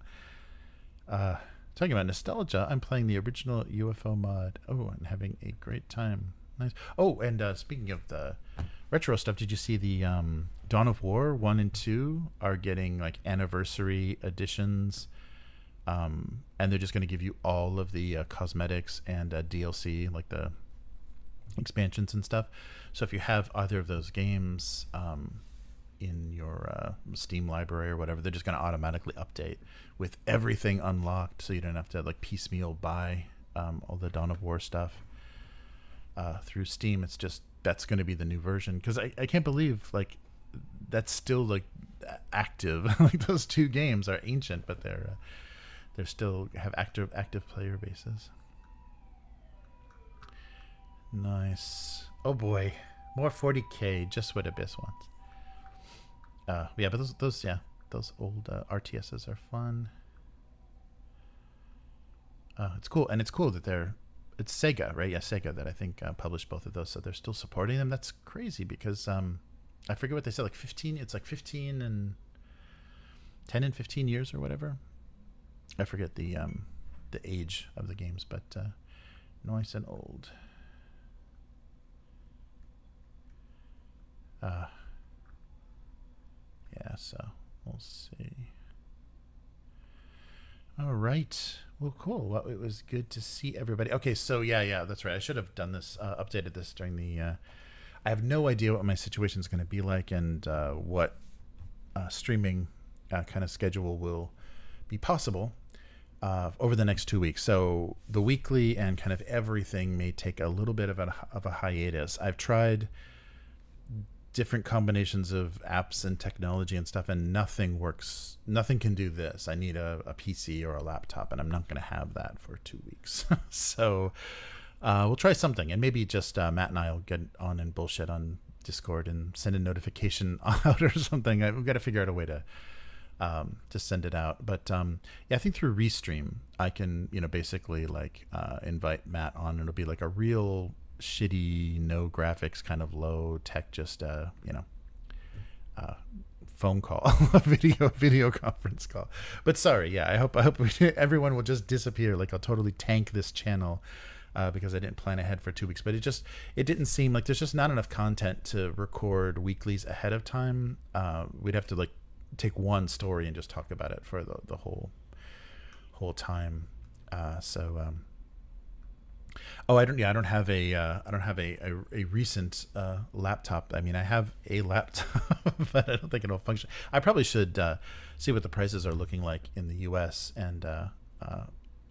Talking about nostalgia, I'm playing the original UFO mod. Oh, and having a great time. Nice. Oh, and speaking of the retro stuff, did you see the Dawn of War 1 and 2 are getting like anniversary editions? And they're just going to give you all of the cosmetics and DLC, like the expansions and stuff. So if you have either of those games in your Steam library or whatever, they're just going to automatically update with everything unlocked, so you don't have to like piecemeal buy all the Dawn of War stuff through Steam. It's just that's going to be the new version, because I can't believe like that's still like active. Like those two games are ancient, but they're still have active player bases. Nice. Oh boy, more 40K, just what Abyss wants. Yeah, but those old RTSs are fun. It's cool, and it's cool that it's Sega, right? Yeah, Sega that I think published both of those, so they're still supporting them. That's crazy because I forget what they said, like 15. It's like 15 and 10 and 15 years or whatever. I forget the age of the games, but nice and old. Yeah, so we'll see. All right. Well, cool. Well, it was good to see everybody. Okay, so yeah, that's right. I should have done this, updated this during the. I have no idea what my situation is going to be like and what streaming kind of schedule will be possible over the next 2 weeks. So the weekly and kind of everything may take a little bit of a hiatus. I've tried different combinations of apps and technology and stuff, and nothing works. Nothing can do this. I need a PC or a laptop, and I'm not going to have that for 2 weeks. So we'll try something, and maybe just Matt and I will get on and bullshit on Discord and send a notification out or something. We've got to figure out a way to send it out. But yeah, I think through Restream I can basically like invite Matt on, and it'll be like a real shitty, no graphics, kind of low tech, just phone call, a video conference call. But sorry, yeah, I hope everyone will just disappear. Like I'll totally tank this channel because I didn't plan ahead for 2 weeks. But it didn't seem like there's just not enough content to record weeklies ahead of time. We'd have to like take one story and just talk about it for the whole time. Oh, I don't have a recent laptop. I mean, I have a laptop, but I don't think it'll function. I probably should see what the prices are looking like in the US and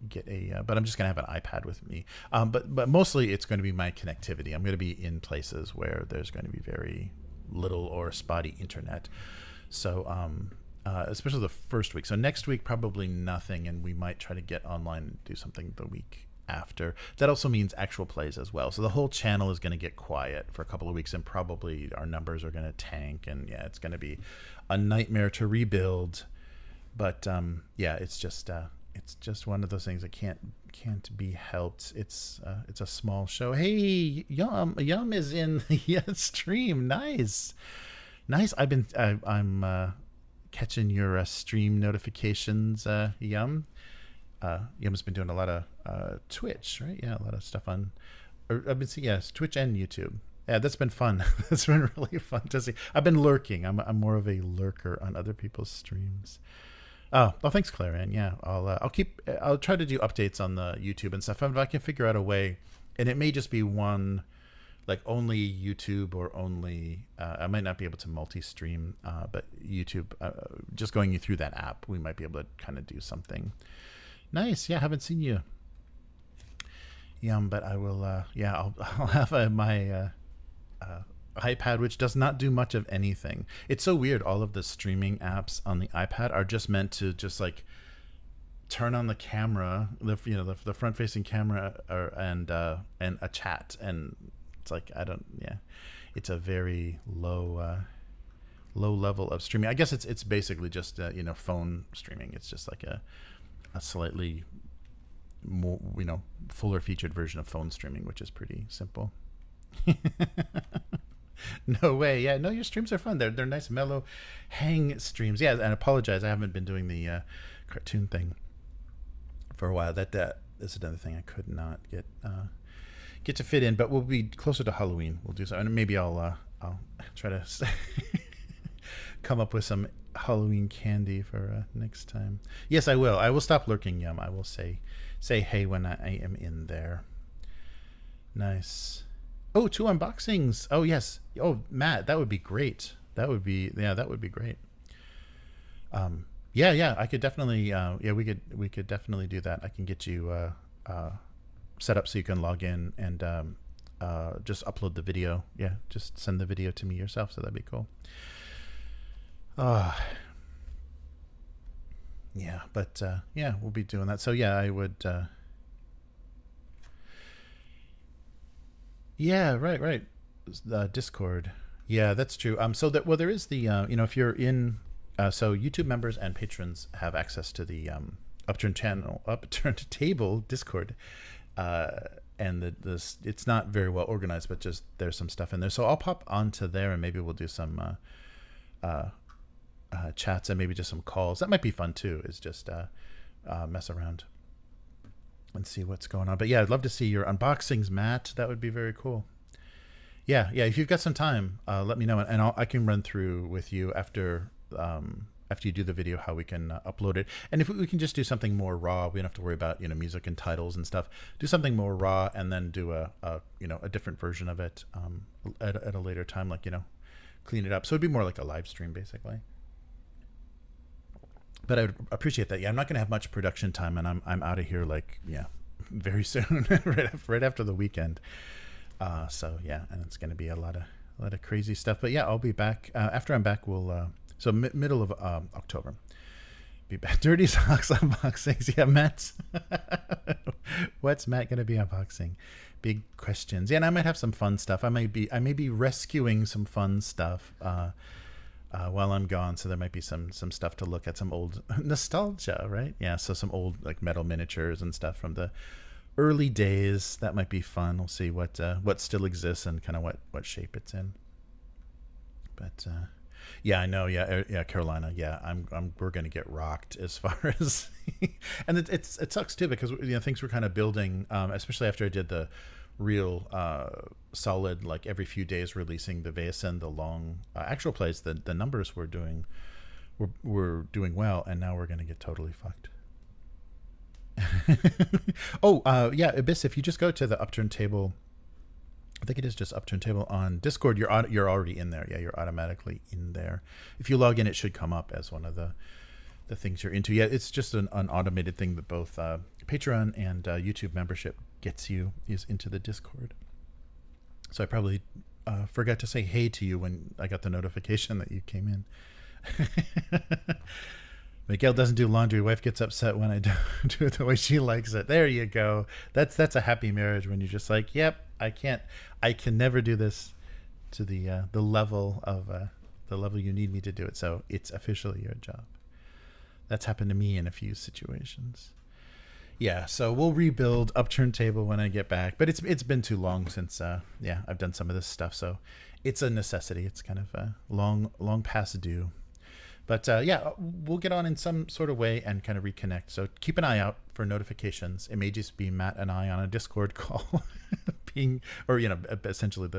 get a. But I'm just gonna have an iPad with me. But mostly it's going to be my connectivity. I'm going to be in places where there's going to be very little or spotty internet. So especially the first week. So next week probably nothing, and we might try to get online and do something the week after. That also means actual plays as well. So the whole channel is going to get quiet for a couple of weeks, and probably our numbers are going to tank, and yeah, it's going to be a nightmare to rebuild. But yeah, it's just one of those things that can't be helped. It's a small show. Hey, Yum is in the stream. Nice. I'm catching your stream notifications, Yum. Yum's been doing a lot of Twitch, right? Yeah, a lot of stuff on. I've been seeing Twitch and YouTube. Yeah, that's been fun. That's been really fun to see. I've been lurking. I'm more of a lurker on other people's streams. Oh, well, thanks, Clarion. Yeah, I'll try to do updates on the YouTube and stuff. If I can figure out a way, and it may just be one, like only YouTube or only. I might not be able to multi-stream, but YouTube. Just going you through that app, we might be able to kind of do something. Nice. Yeah, haven't seen you. But I will. I'll have my iPad, which does not do much of anything. It's so weird. All of the streaming apps on the iPad are just meant to just like turn on the camera, the front facing camera, and a chat, and it's like it's a very low level of streaming. I guess it's basically just phone streaming. It's just like a slightly more fuller featured version of phone streaming, which is pretty simple. No way. Yeah, no, your streams are fun. They're nice mellow hang streams. Yeah, and I apologize, I haven't been doing the cartoon thing for a while. That is another thing I could not get to fit in, but we'll be closer to Halloween. We'll do so, and maybe I'll try to come up with some Halloween candy for next time. Yes, I will. I will stop lurking, Yum. I will say hey when I am in there. Nice. Oh, 2 unboxings. Oh, yes. Oh, Matt, that would be great. That would be great. Yeah, I could definitely we could definitely do that. I can get you set up so you can log in and just upload the video. Yeah, just send the video to me yourself, so that'd be cool. Yeah, but we'll be doing that. So yeah, I would yeah, right. Discord. Yeah, that's true. So there is the if you're in so YouTube members and patrons have access to the Upturned Table Discord, and this it's not very well organized, but just there's some stuff in there. So I'll pop onto there and maybe we'll do some chats and maybe just some calls. That might be fun too. Is just mess around and see what's going on. But yeah, I'd love to see your unboxings, Matt. That would be very cool. Yeah. If you've got some time, let me know, and I can run through with you after you do the video how we can upload it. And if we can just do something more raw, we don't have to worry about music and titles and stuff. Do something more raw, and then do a different version of it at a later time, like clean it up. So it'd be more like a live stream basically. But I would appreciate that. Yeah, I'm not going to have much production time, and I'm out of here very soon, right after the weekend. So yeah, and it's going to be a lot of crazy stuff. But yeah, I'll be back after I'm back. We'll so middle of October. Be back. Dirty Socks unboxings. Yeah, Matt. What's Matt going to be unboxing? Big questions. Yeah, and I might have some fun stuff. I may be rescuing some fun stuff. While I'm gone, so there might be some stuff to look at, some old nostalgia, right? Yeah, so some old like metal miniatures and stuff from the early days. That might be fun. We'll see what still exists and kind of what shape it's in. But yeah, I know. Yeah, Carolina. Yeah, we're gonna get rocked as far as, and it sucks too because things were kind of building, especially after I did the real solid, like every few days releasing the VSN, the long actual plays. The numbers were doing well, and now we're gonna get totally fucked. Yeah, Abyss, if you just go to the Upturned Table, I think it is just Upturned Table on Discord, you're already in there. Yeah, you're automatically in there. If you log in, it should come up as one of the things you're into. Yeah, it's just an automated thing that both Patreon and YouTube membership gets you is into the Discord. So I probably forgot to say hey to you when I got the notification that you came in. Miguel doesn't do laundry. Wife gets upset when I don't do it the way she likes it. There you go. That's a happy marriage when you're just like, yep, I can never do this to the level you need me to do it. So it's officially your job. That's happened to me in a few situations. Yeah, so we'll rebuild Upturned Table when I get back. But it's been too long since I've done some of this stuff. So it's a necessity. It's kind of long past due. But we'll get on in some sort of way and kind of reconnect. So keep an eye out for notifications. It may just be Matt and I on a Discord call, essentially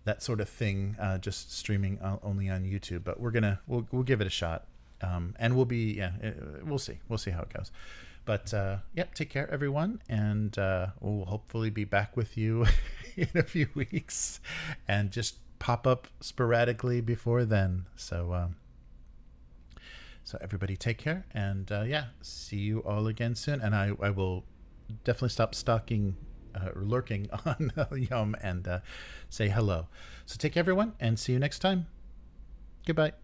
that sort of thing, just streaming only on YouTube. But we'll give it a shot, and we'll see how it goes. But take care, everyone, and we'll hopefully be back with you in a few weeks, and just pop up sporadically before then. So everybody take care, and see you all again soon. And I will definitely stop stalking lurking on Yum and say hello. So take care, everyone, and see you next time. Goodbye.